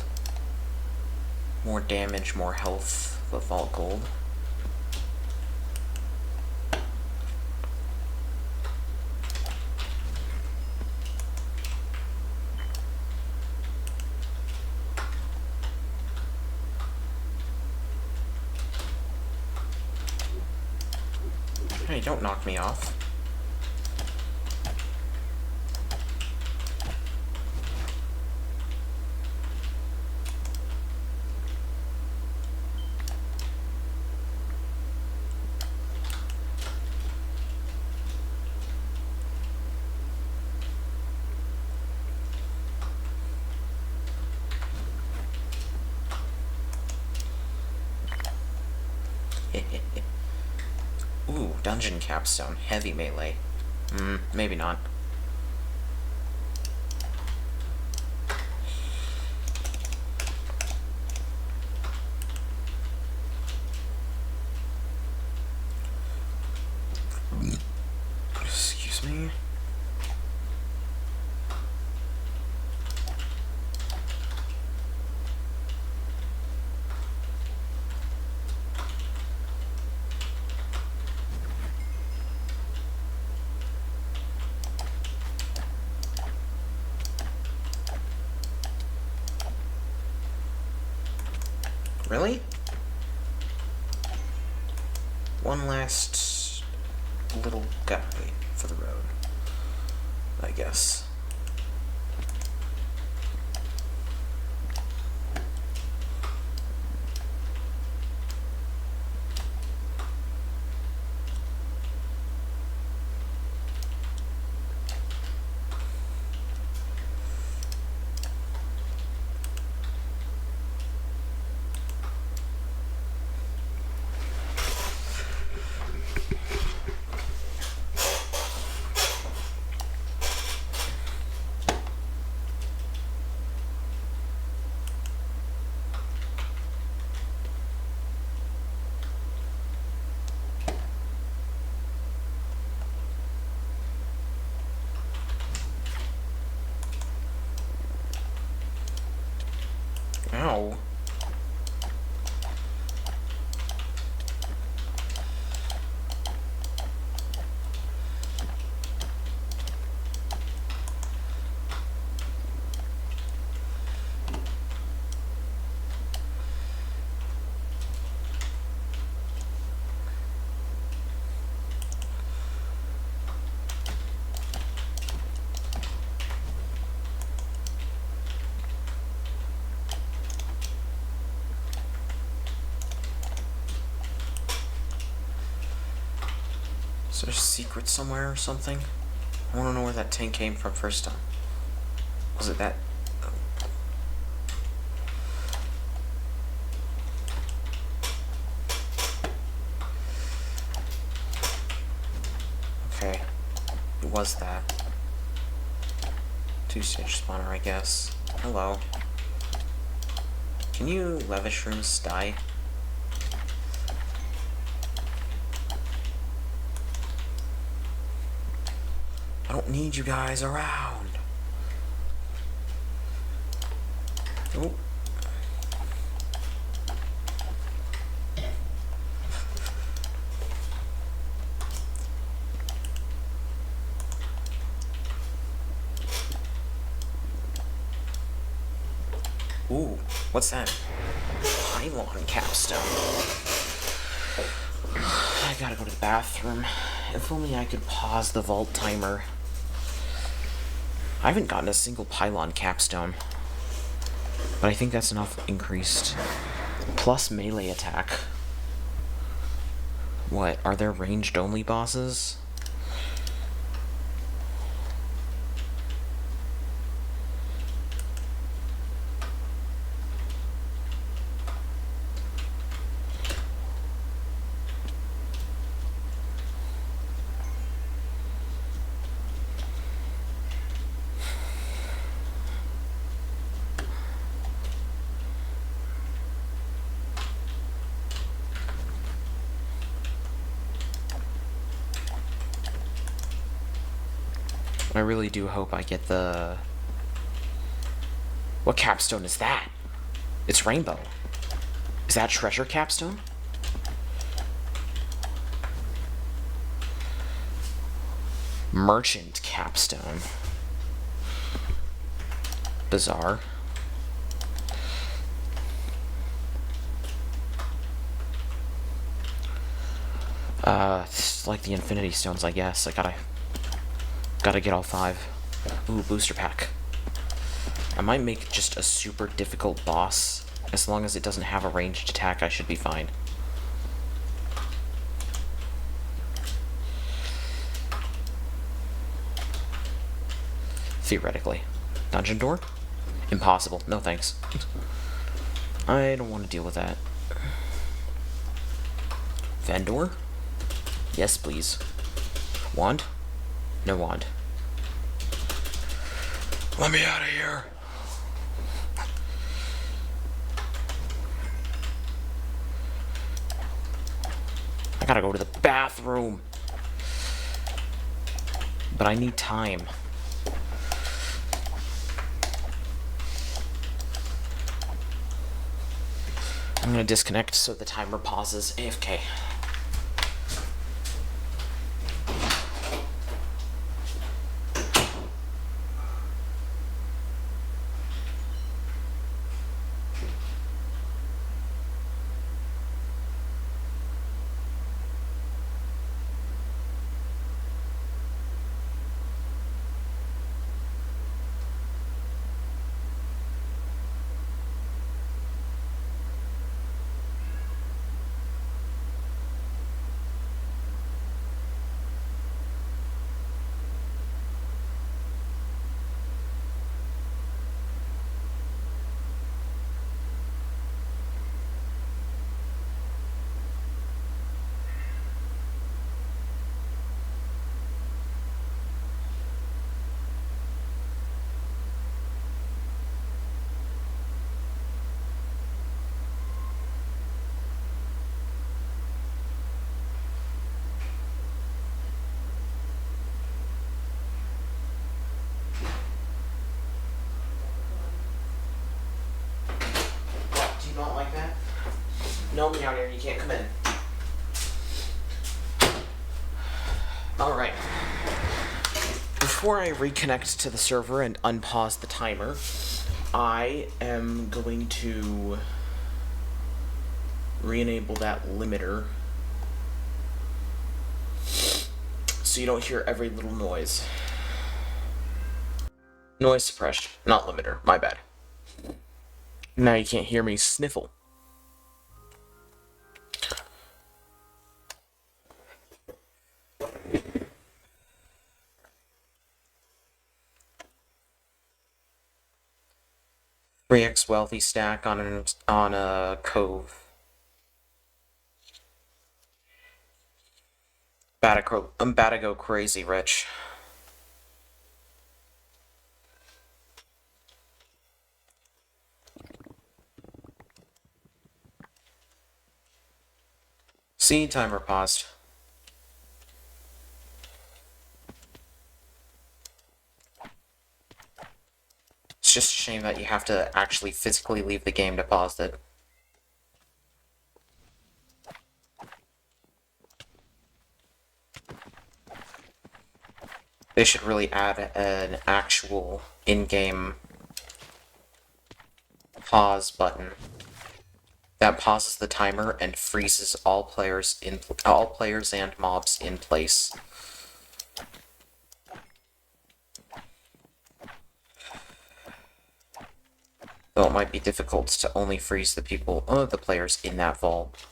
More damage, more health, but vault gold. Hey, don't knock me off. Ooh, dungeon capstone, heavy melee. Maybe not. Excuse me. Really? One last little guy for the road, I guess. Is there a secret somewhere or something? I want to know where that tank came from first time. Was it that? Okay. It was that. Two-stage spawner, I guess. Hello. Can you lavish rooms die? I don't need you guys around. Oh. Ooh, what's that? Pylon capstone. I gotta go to the bathroom. If only I could pause the vault timer. I haven't gotten a single pylon capstone, but I think that's enough increased. Plus melee attack. What, are there ranged only bosses? I really do hope I get the... What capstone is that? It's rainbow. Is that treasure capstone? Merchant capstone. Bizarre. It's like the Infinity Stones, I guess. I gotta get all 5. Ooh, booster pack. I might make just a super difficult boss. As long as it doesn't have a ranged attack, I should be fine. Theoretically. Dungeon door? Impossible. No thanks. I don't want to deal with that. Vendor? Yes, please. Wand? No wand. Let me out of here. I gotta go to the bathroom. But I need time. I'm gonna disconnect so the timer pauses AFK. Not like that? No, me out here, you can't come in. Alright. Before I reconnect to the server and unpause the timer, I am going to re-enable that limiter so you don't hear every little noise. Noise suppression, not limiter, my bad. Now you can't hear me sniffle. 3x wealthy stack on a cove. I'm about to go crazy rich. See, timer paused. It's just a shame that you have to actually physically leave the game to pause it. They should really add an actual in-game pause button that pauses the timer and freezes all players and mobs in place. Though it might be difficult to only freeze the players in that vault.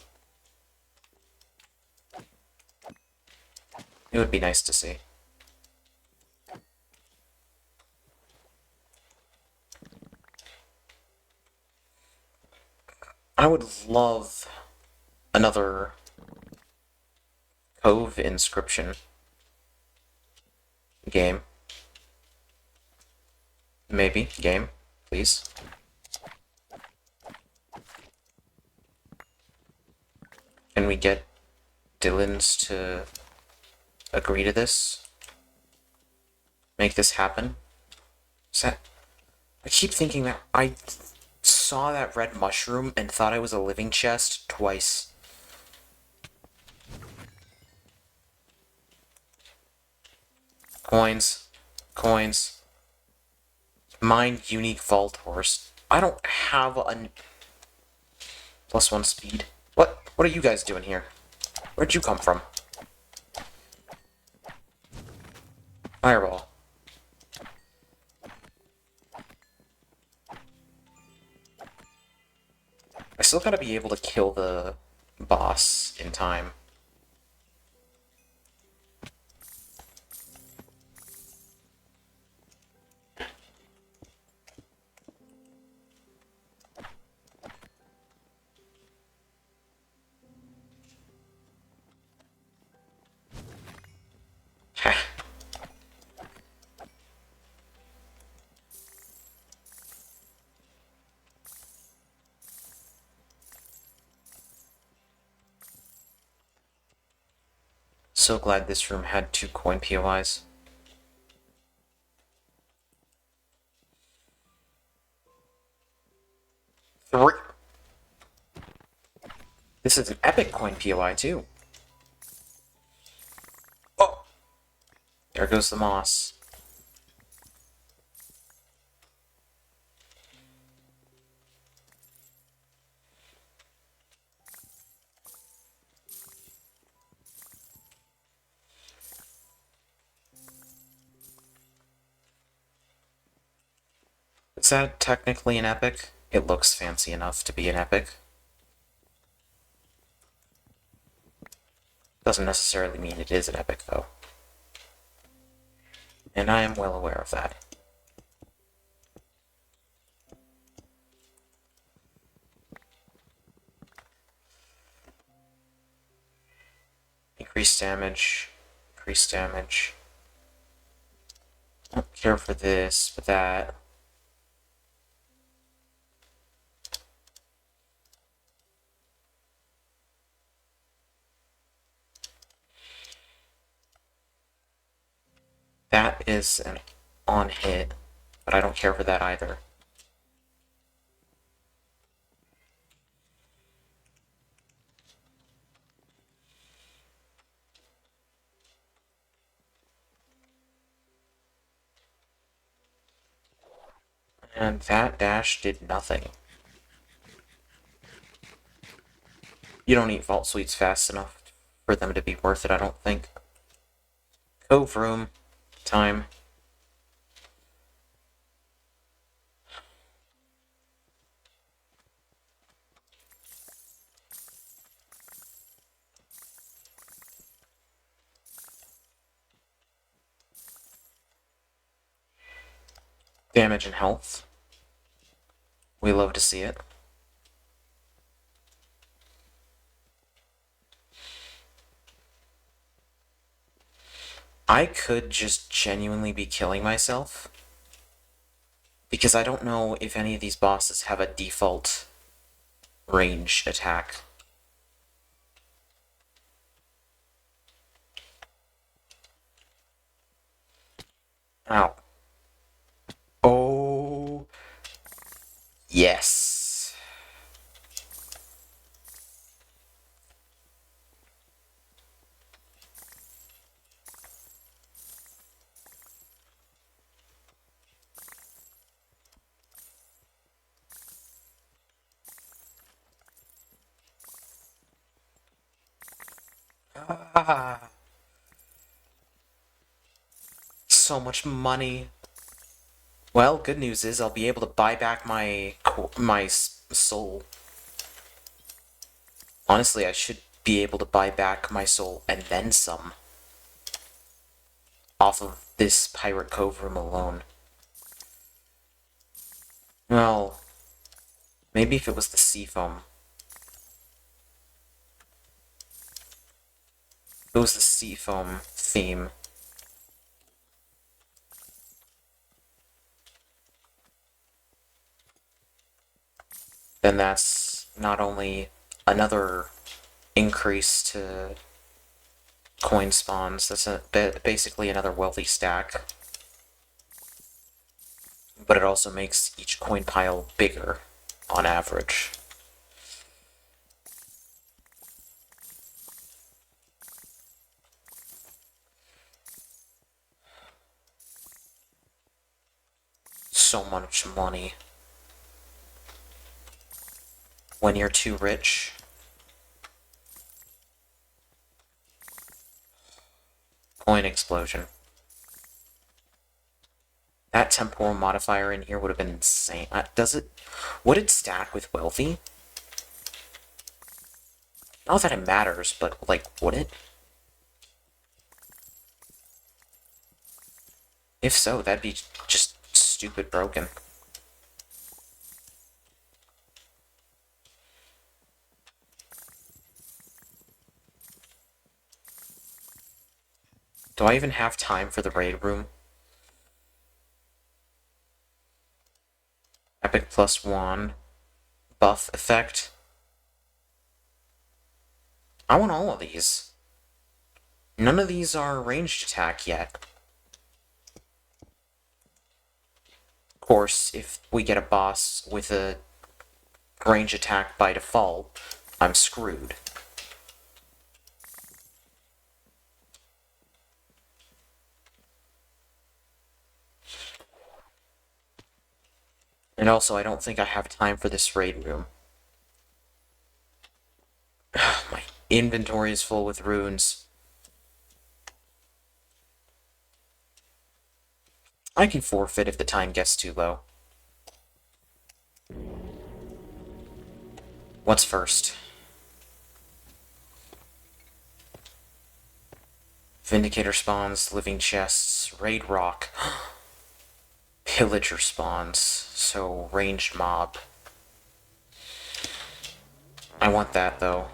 It would be nice to see. I would love another Cove inscription game. Maybe. Game, please. Can we get Dylan's to agree to this? Make this happen? I keep thinking that I saw that red mushroom and thought I was a living chest twice. Coins. Coins. Mine unique vault horse. I don't have a +1 speed. What are you guys doing here? Where'd you come from? Fireball. I still gotta be able to kill the boss in time. So glad this room had 2 coin POIs. Three. This is an epic coin POI too. Oh! There goes the moss. Is that technically an epic? It looks fancy enough to be an epic. Doesn't necessarily mean it is an epic, though. And I am well aware of that. Increased damage. Increased damage. Don't care for this, but that. That is an on hit, but I don't care for that either. And that dash did nothing. You don't eat Vault Sweets fast enough for them to be worth it, I don't think. Cove room. Time. Damage and health. We love to see it. I could just genuinely be killing myself, because I don't know if any of these bosses have a default range attack. Ow. Oh. Yes. Ah. So much money. Well, good news is I'll be able to buy back my soul. Honestly, I should be able to buy back my soul and then some off of this Pirate Cove room alone. Well, maybe if it was the Seafoam. If it was the Seafoam theme. Then that's not only another increase to coin spawns, that's basically another wealthy stack. But it also makes each coin pile bigger, on average. So much money. When you're too rich. Coin explosion. That temporal modifier in here would have been insane. Would it stack with wealthy? Not that it matters, but, like, would it? If so, that'd be just stupid broken. Do I even have time for the raid room? Epic +1. Buff effect. I want all of these. None of these are ranged attack yet. Of course, if we get a boss with a range attack by default, I'm screwed. And also, I don't think I have time for this raid room. My inventory is full with runes. I can forfeit if the time gets too low. What's first? Vindicator spawns, living chests, raid rock. Pillager spawns, so ranged mob. I want that, though.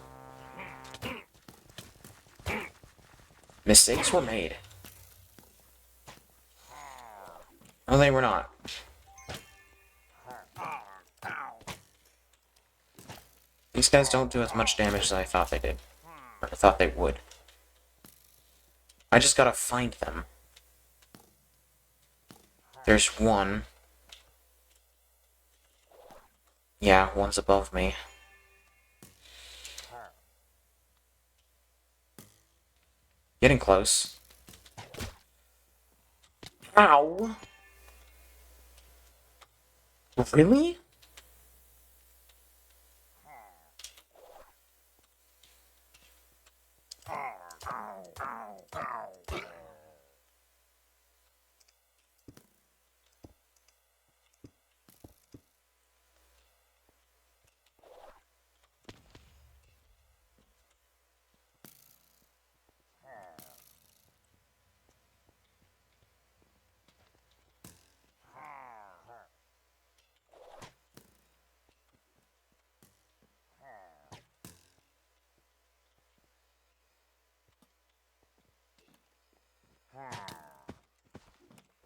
Mistakes were made. No, they were not. These guys don't do as much damage as I thought they did. Or I thought they would. I just gotta find them. There's one. Yeah, one's above me. Getting close. Ow! Really?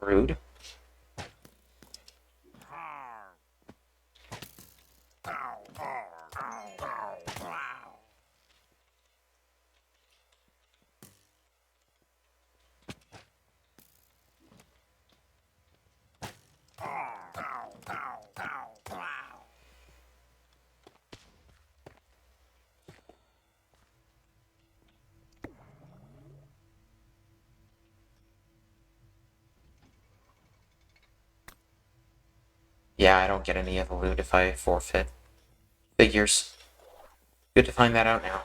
Rude. Yeah, I don't get any of the loot if I forfeit. Figures. Good to find that out now.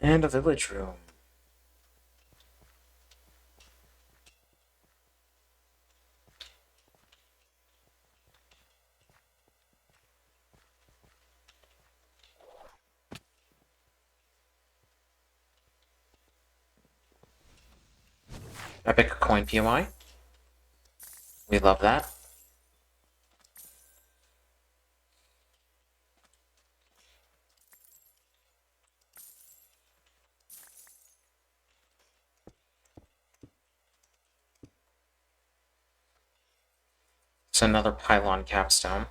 And a village room. Epic coin POI. We love that. It's another pylon capstone.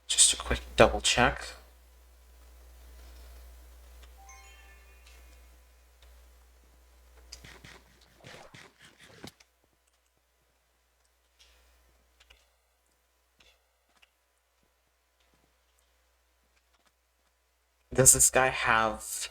Just a quick double check. Does this guy have...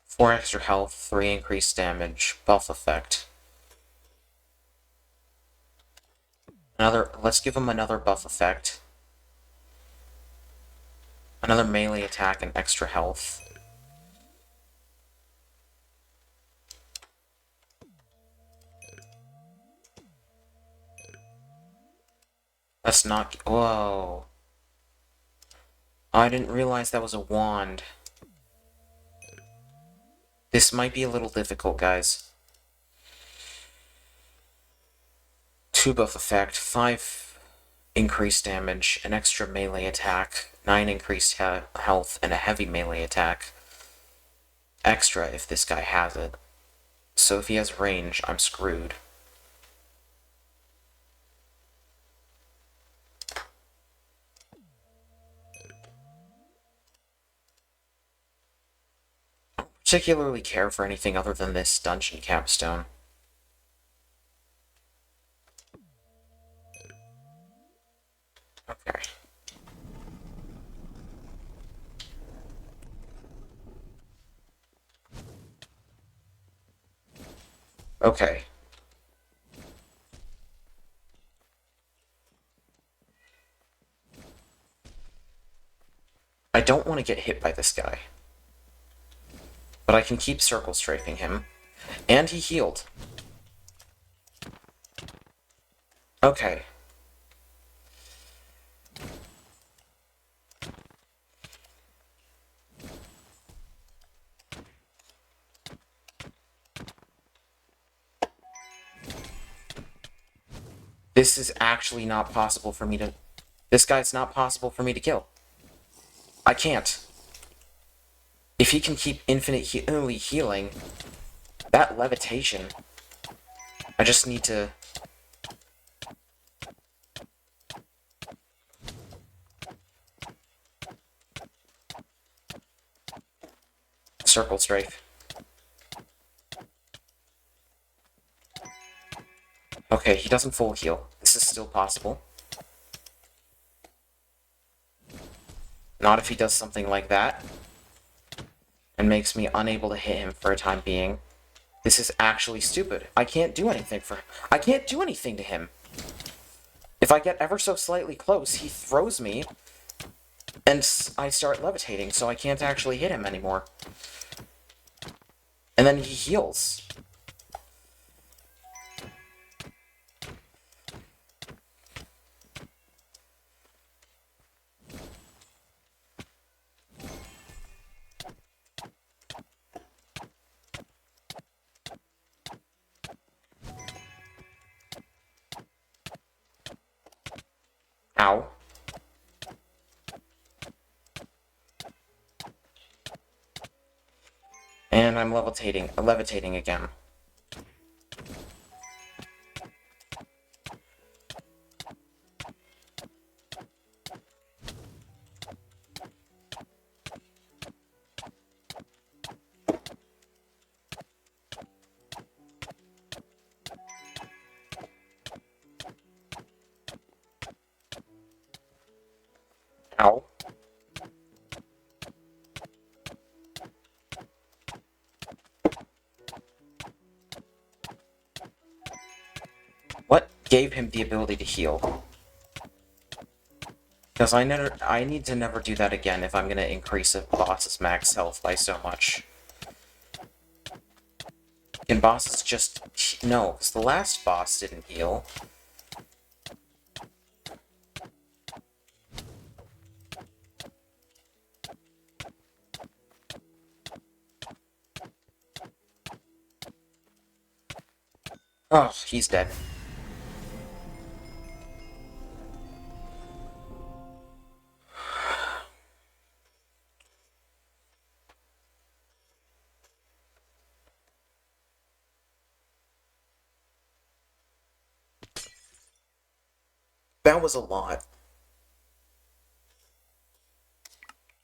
Four extra health, 3 increased damage, buff effect. Let's give him another buff effect. Another melee attack and extra health. That's not... Whoa. I didn't realize that was a wand. This might be a little difficult, guys. 2 buff effect, 5 increased damage, an extra melee attack, 9 increased health, and a heavy melee attack. Extra if this guy has it. So if he has range, I'm screwed. I don't particularly care for anything other than this dungeon capstone. Okay. Okay. I don't want to get hit by this guy. But I can keep circle strafing him. And he healed. Okay. This is actually not possible for me to... This guy's not possible for me to kill. I can't. If he can keep infinitely healing, that levitation... I just need to... Circle strafe. Okay, he doesn't full heal. This is still possible. Not if he does something like that. And makes me unable to hit him for a time being. This is actually stupid. I can't do anything to him. If I get ever so slightly close, he throws me, and I start levitating, so I can't actually hit him anymore. And then he heals. Ow. And I'm levitating again. Ow. What gave him the ability to heal? Because I need to never do that again if I'm gonna increase a boss's max health by so much. Can bosses just... No, because the last boss didn't heal. Oh, he's dead. That was a lot.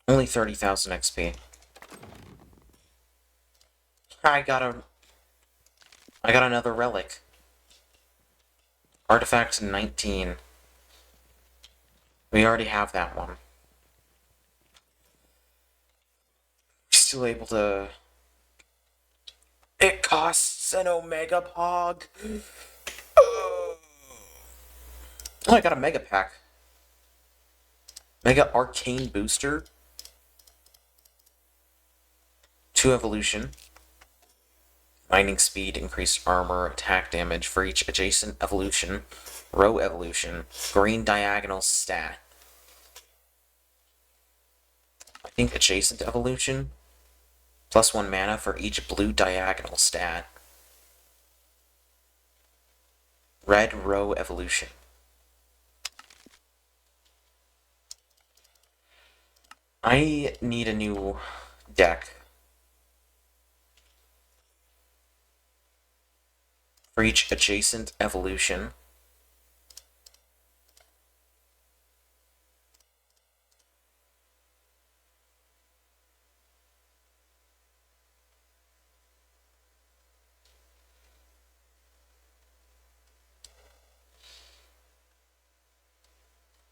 Only 30,000 XP. I got another relic. Artifact 19. We already have that one. Still able to... It costs an Omega Pog! Oh, I got a Mega Pack. Mega Arcane Booster. 2 Evolution. Mining speed, increased armor, attack damage for each adjacent evolution. Row evolution. Green diagonal stat. I think adjacent evolution. +1 mana for each blue diagonal stat. Red row evolution. I need a new deck. For each adjacent evolution.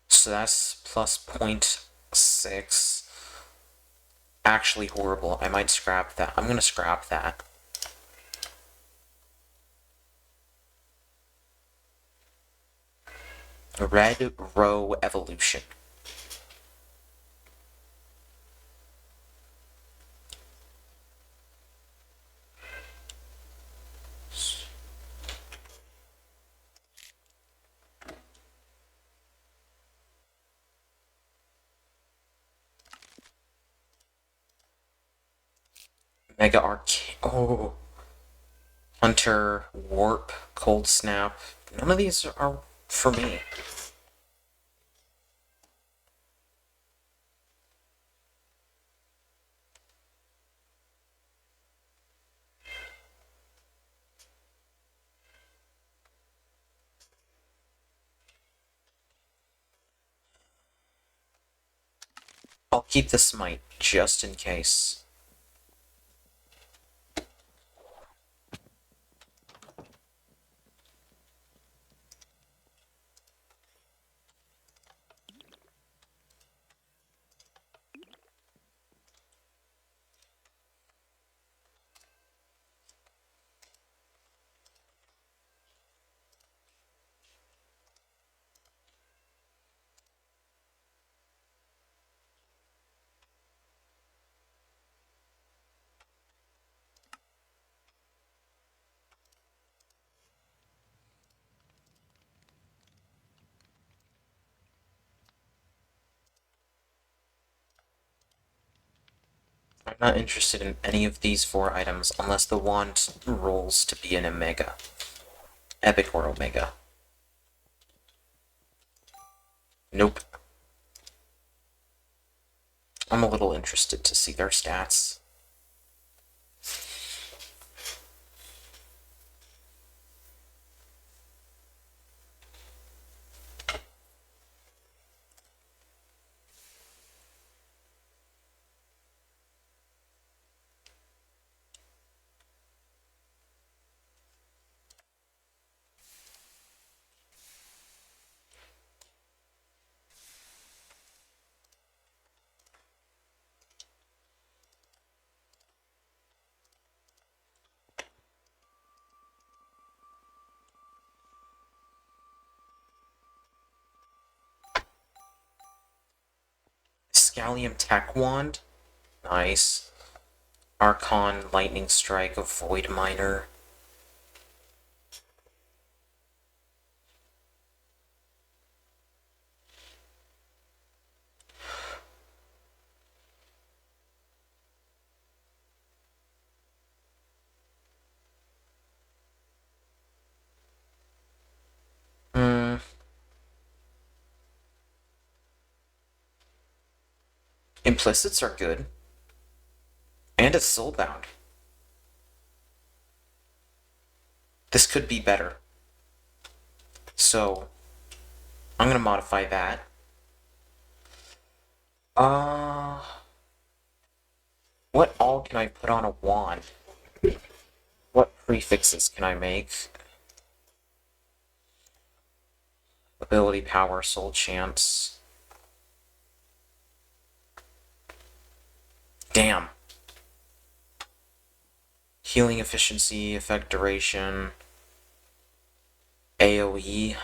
So that's plus 0.6. Actually horrible. I might scrap that. I'm gonna scrap that. Red row evolution. Mega Arcane. Oh. Hunter, Warp, Cold Snap. None of these are for me. I'll keep the Smite, just in case. I'm not interested in any of these 4 items unless the wand rolls to be an Omega. Epic or Omega. Nope. I'm a little interested to see their stats. Scallium Tech Wand. Nice. Archon Lightning Strike of Void Miner. Implicits are good. And it's soulbound. This could be better. So, I'm gonna modify that. What all can I put on a wand? What prefixes can I make? Ability, power, soul chance. Damn. Healing efficiency, effect duration. AoE.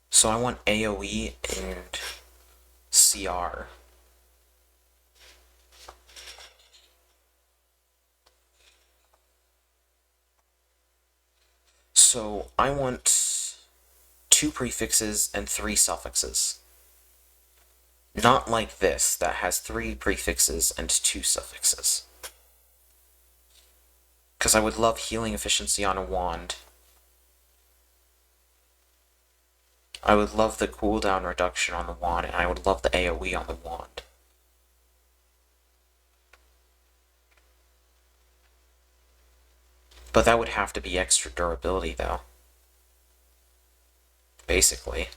So I want AoE and CR. So I want 2 prefixes and 3 suffixes. Not like this, that has 3 prefixes and 2 suffixes. Because I would love healing efficiency on a wand. I would love the cooldown reduction on the wand, and I would love the AoE on the wand. But that would have to be extra durability, though. Basically.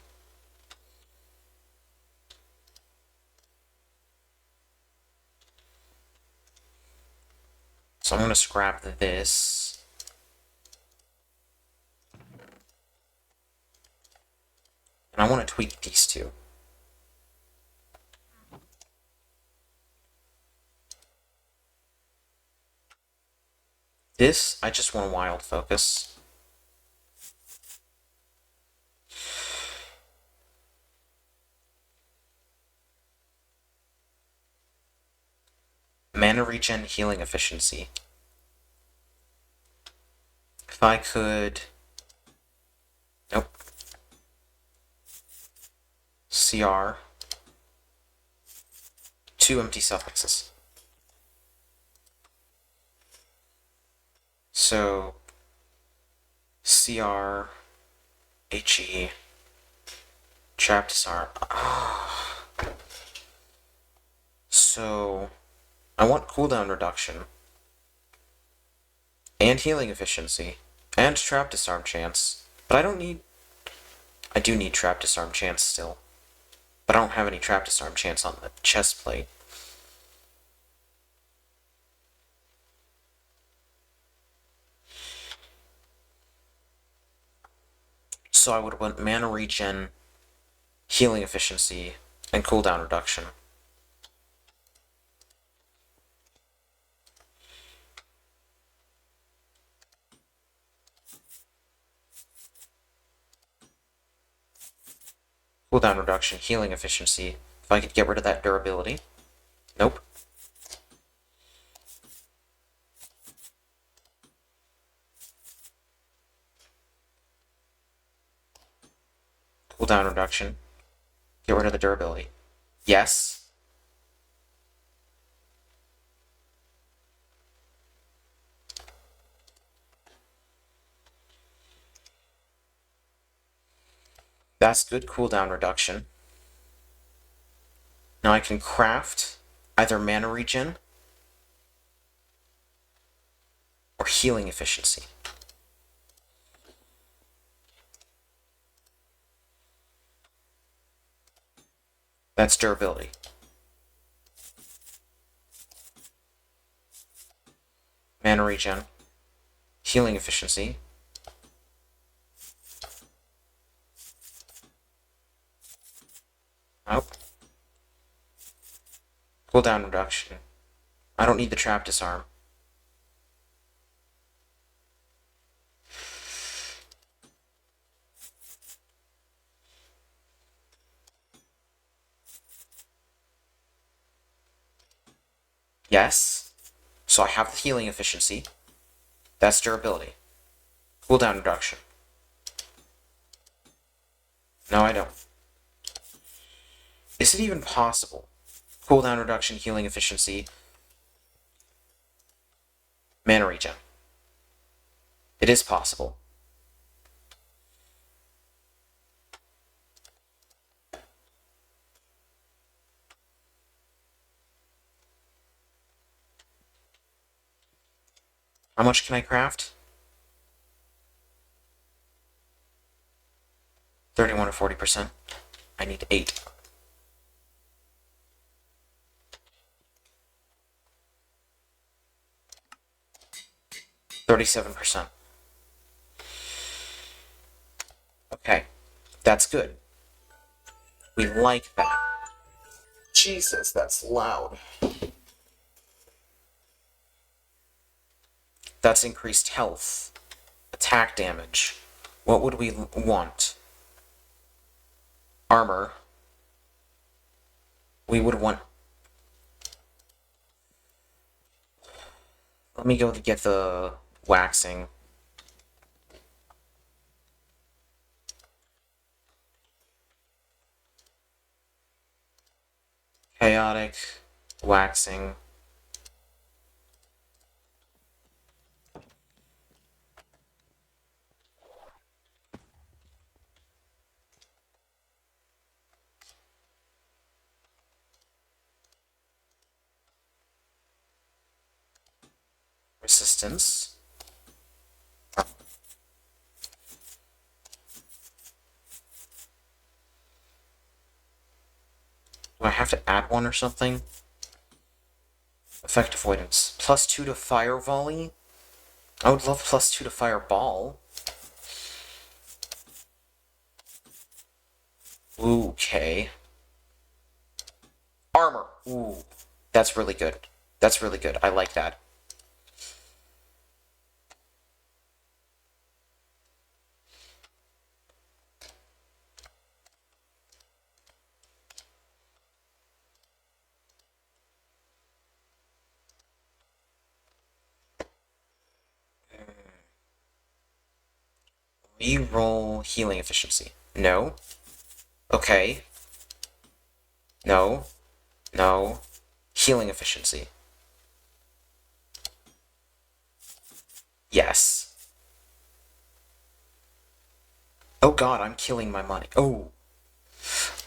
So I'm going to scrap this. And I want to tweak these 2. This, I just want wild focus. Mana regen, healing efficiency. If I could... Nope. CR. 2 empty suffixes. So... CR... HE... Trap Disarm. So... I want cooldown reduction. And healing efficiency. And trap disarm chance. But I don't need... I do need trap disarm chance still. But I don't have any trap disarm chance on the chest plate. So I would want mana regen, healing efficiency, and cooldown reduction. Cooldown reduction, healing efficiency. If I could get rid of that durability. Nope. Cooldown reduction. Get rid of the durability. Yes. That's good cooldown reduction. Now I can craft either mana regen or healing efficiency. That's durability. Mana regen. Healing efficiency. Nope. Cooldown reduction. I don't need the trap disarm. Yes. So I have the healing efficiency. That's durability. Cooldown reduction. No, I don't. Is it even possible? Cooldown reduction, healing efficiency, mana regen. It is possible. How much can I craft? 31 to 40%. I need 8. $37%. Okay, that's good. We like that. Jesus, that's loud. That's increased health, attack damage. What would we want? Armor. We would want... Let me go get the waxing. Chaotic, waxing. Resistance. Do I have to add one or something? Effect avoidance. +2 to fire volley? I would love +2 to fireball. Okay. Armor. Ooh. That's really good. That's really good. I like that. Reroll healing efficiency. No. Okay. No. No. Healing efficiency. Yes. Oh god, I'm killing my money. Oh.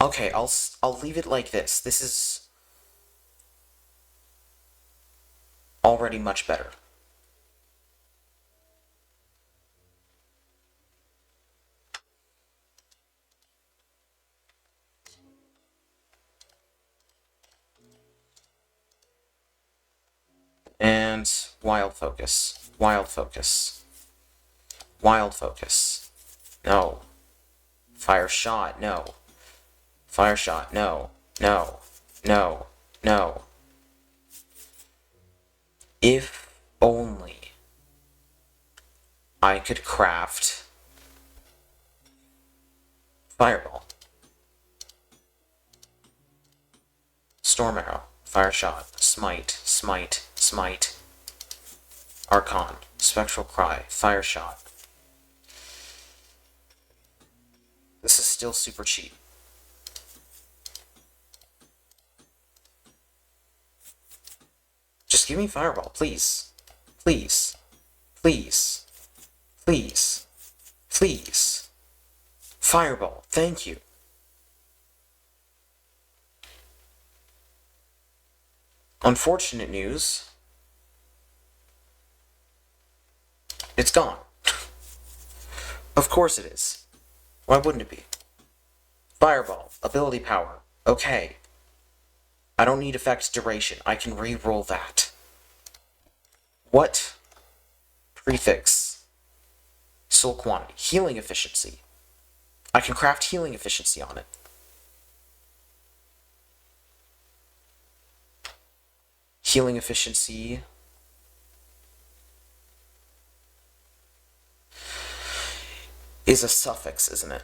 Okay, I'll leave it like this. This is already much better. And wild focus. Wild focus. Wild focus. No. Fire shot. No. Fire shot. No. No. No. No. If only I could craft fireball. Storm arrow. Fire shot. Smite. Smite. Smite. Archon. Spectral cry. Fire shot. This is still super cheap. Just give me fireball, please. Please. Please. Please. Please. Fireball, thank you. Unfortunate news. It's gone. Of course it is. Why wouldn't it be? Fireball, ability power. Okay. I don't need effects duration. I can re-roll that. What? Prefix. Soul quantity. Healing efficiency. I can craft healing efficiency on it. Healing efficiency. Is a suffix, isn't it?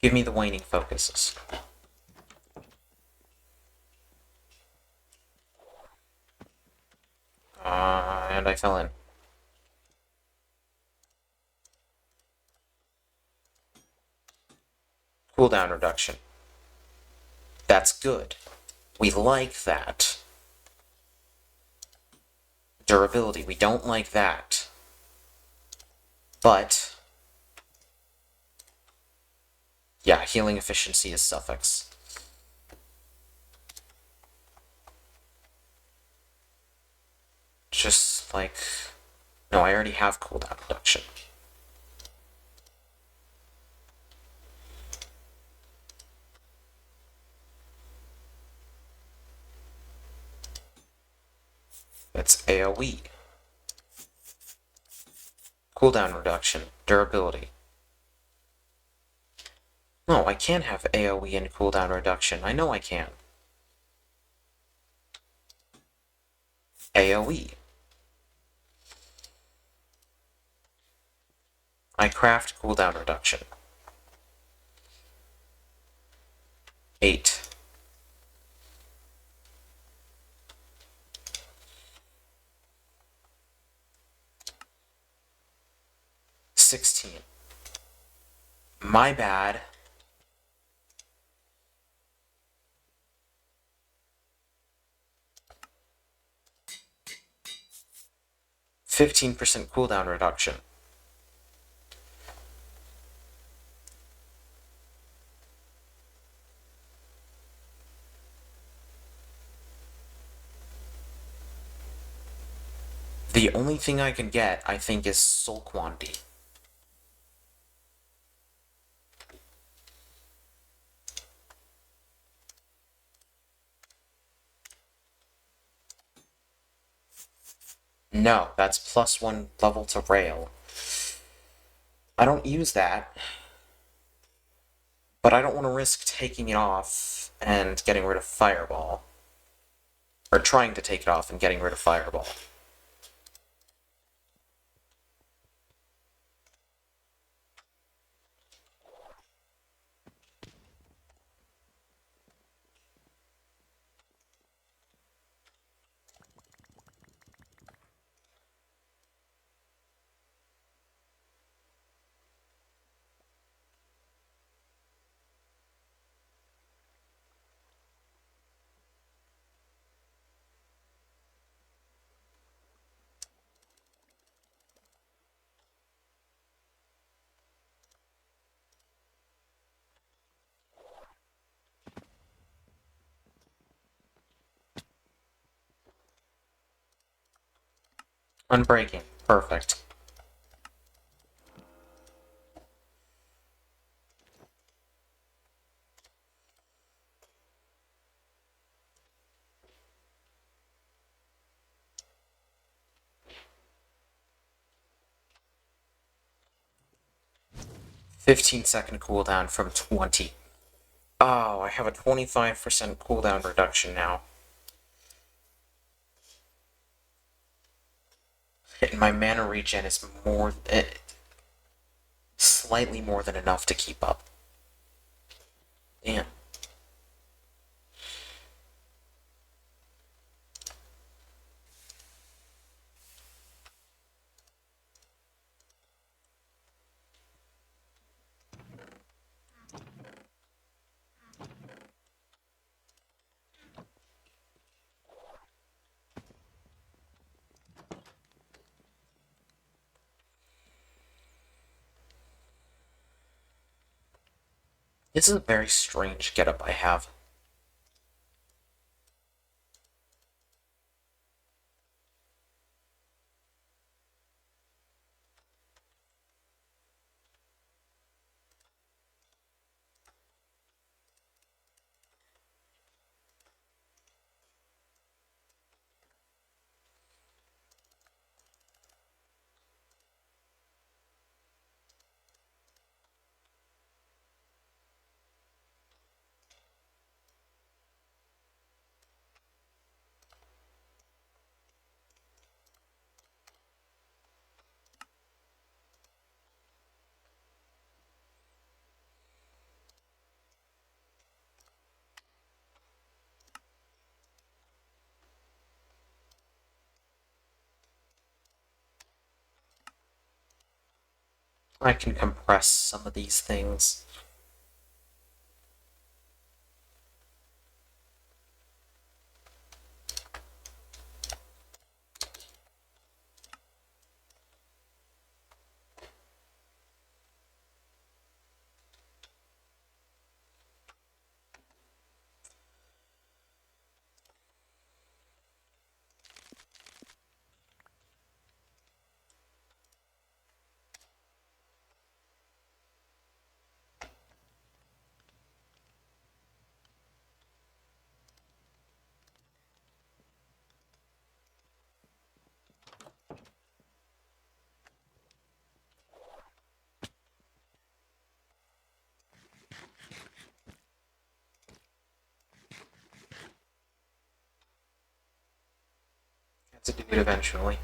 Give me the waning focuses. And I fell in. Cooldown reduction. That's good. We like that. Durability. We don't like that. But yeah, healing efficiency is suffix. Just like... No, I already have cooldown reduction. It's AoE. Cooldown reduction. Durability. No, I can have AoE and cooldown reduction. I know I can. AoE. I craft cooldown reduction. 8. $16. My bad. %15 cooldown reduction. The only thing I can get, I think, is soul quantity. No, that's +1 level to rail. I don't use that, but I don't want to risk taking it off and getting rid of Fireball. Or trying to take it off and getting rid of Fireball. Unbreaking. Perfect. $15 cooldown from 20. Oh, I have a 25% cooldown reduction now. And my mana regen is slightly more than enough to keep up. Damn. This is a very strange getup I have. I can compress some of these things. Have to do it eventually.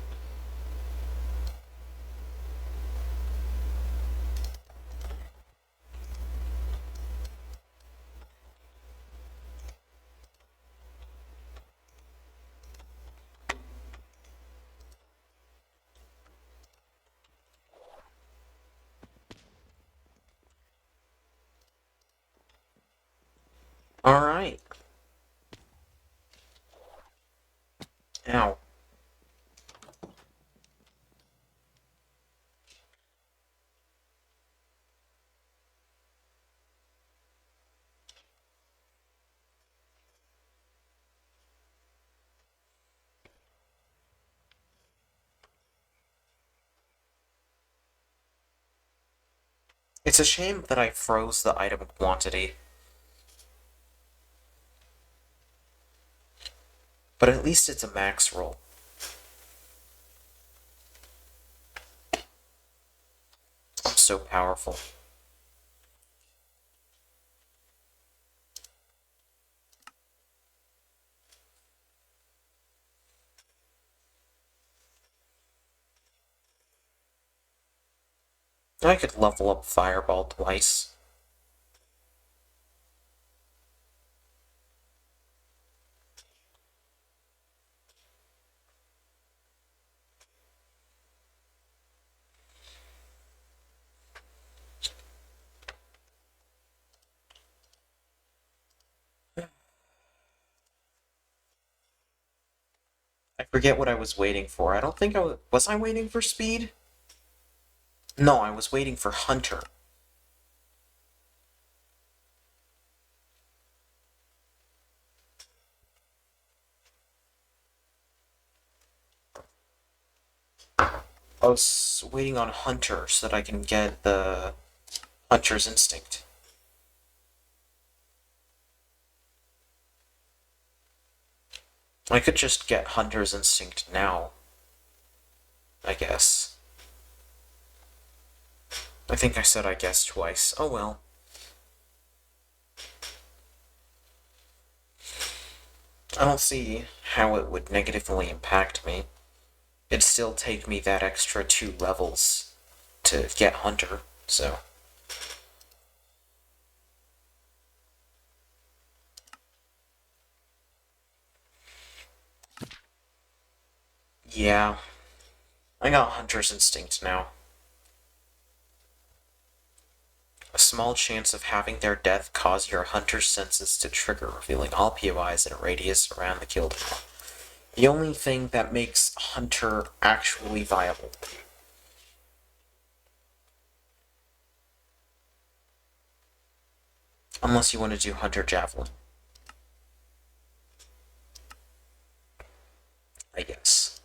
Alright. Ow. It's a shame that I froze the item quantity. But at least it's a max roll. I'm so powerful. I could level up Fireball twice. I forget what I was waiting for. I don't think I was... Was I waiting for speed? No, I was waiting for Hunter. I was waiting on Hunter so that I can get the Hunter's Instinct. I could just get Hunter's Instinct now, I guess. I think I said I guess twice. Oh well. I don't see how it would negatively impact me. It'd still take me that extra 2 levels to get Hunter, so... Yeah. I got Hunter's Instinct now. A small chance of having their death cause your Hunter's senses to trigger, revealing all POIs in a radius around the kill target. The only thing that makes Hunter actually viable. Unless you want to do Hunter Javelin. I guess.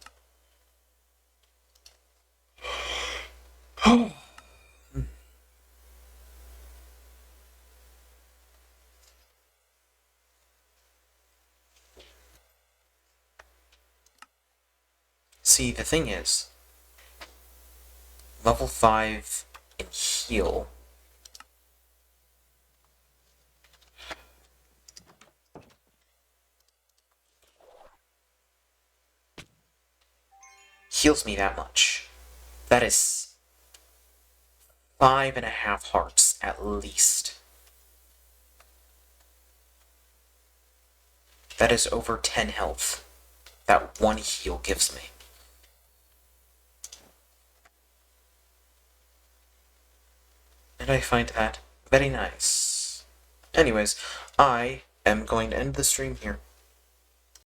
See, the thing is, level 5 in heal. Heals me that much. That is 5.5 hearts at least. That is over 10 health. That one heal gives me. And I find that very nice. Anyways, I am going to end the stream here.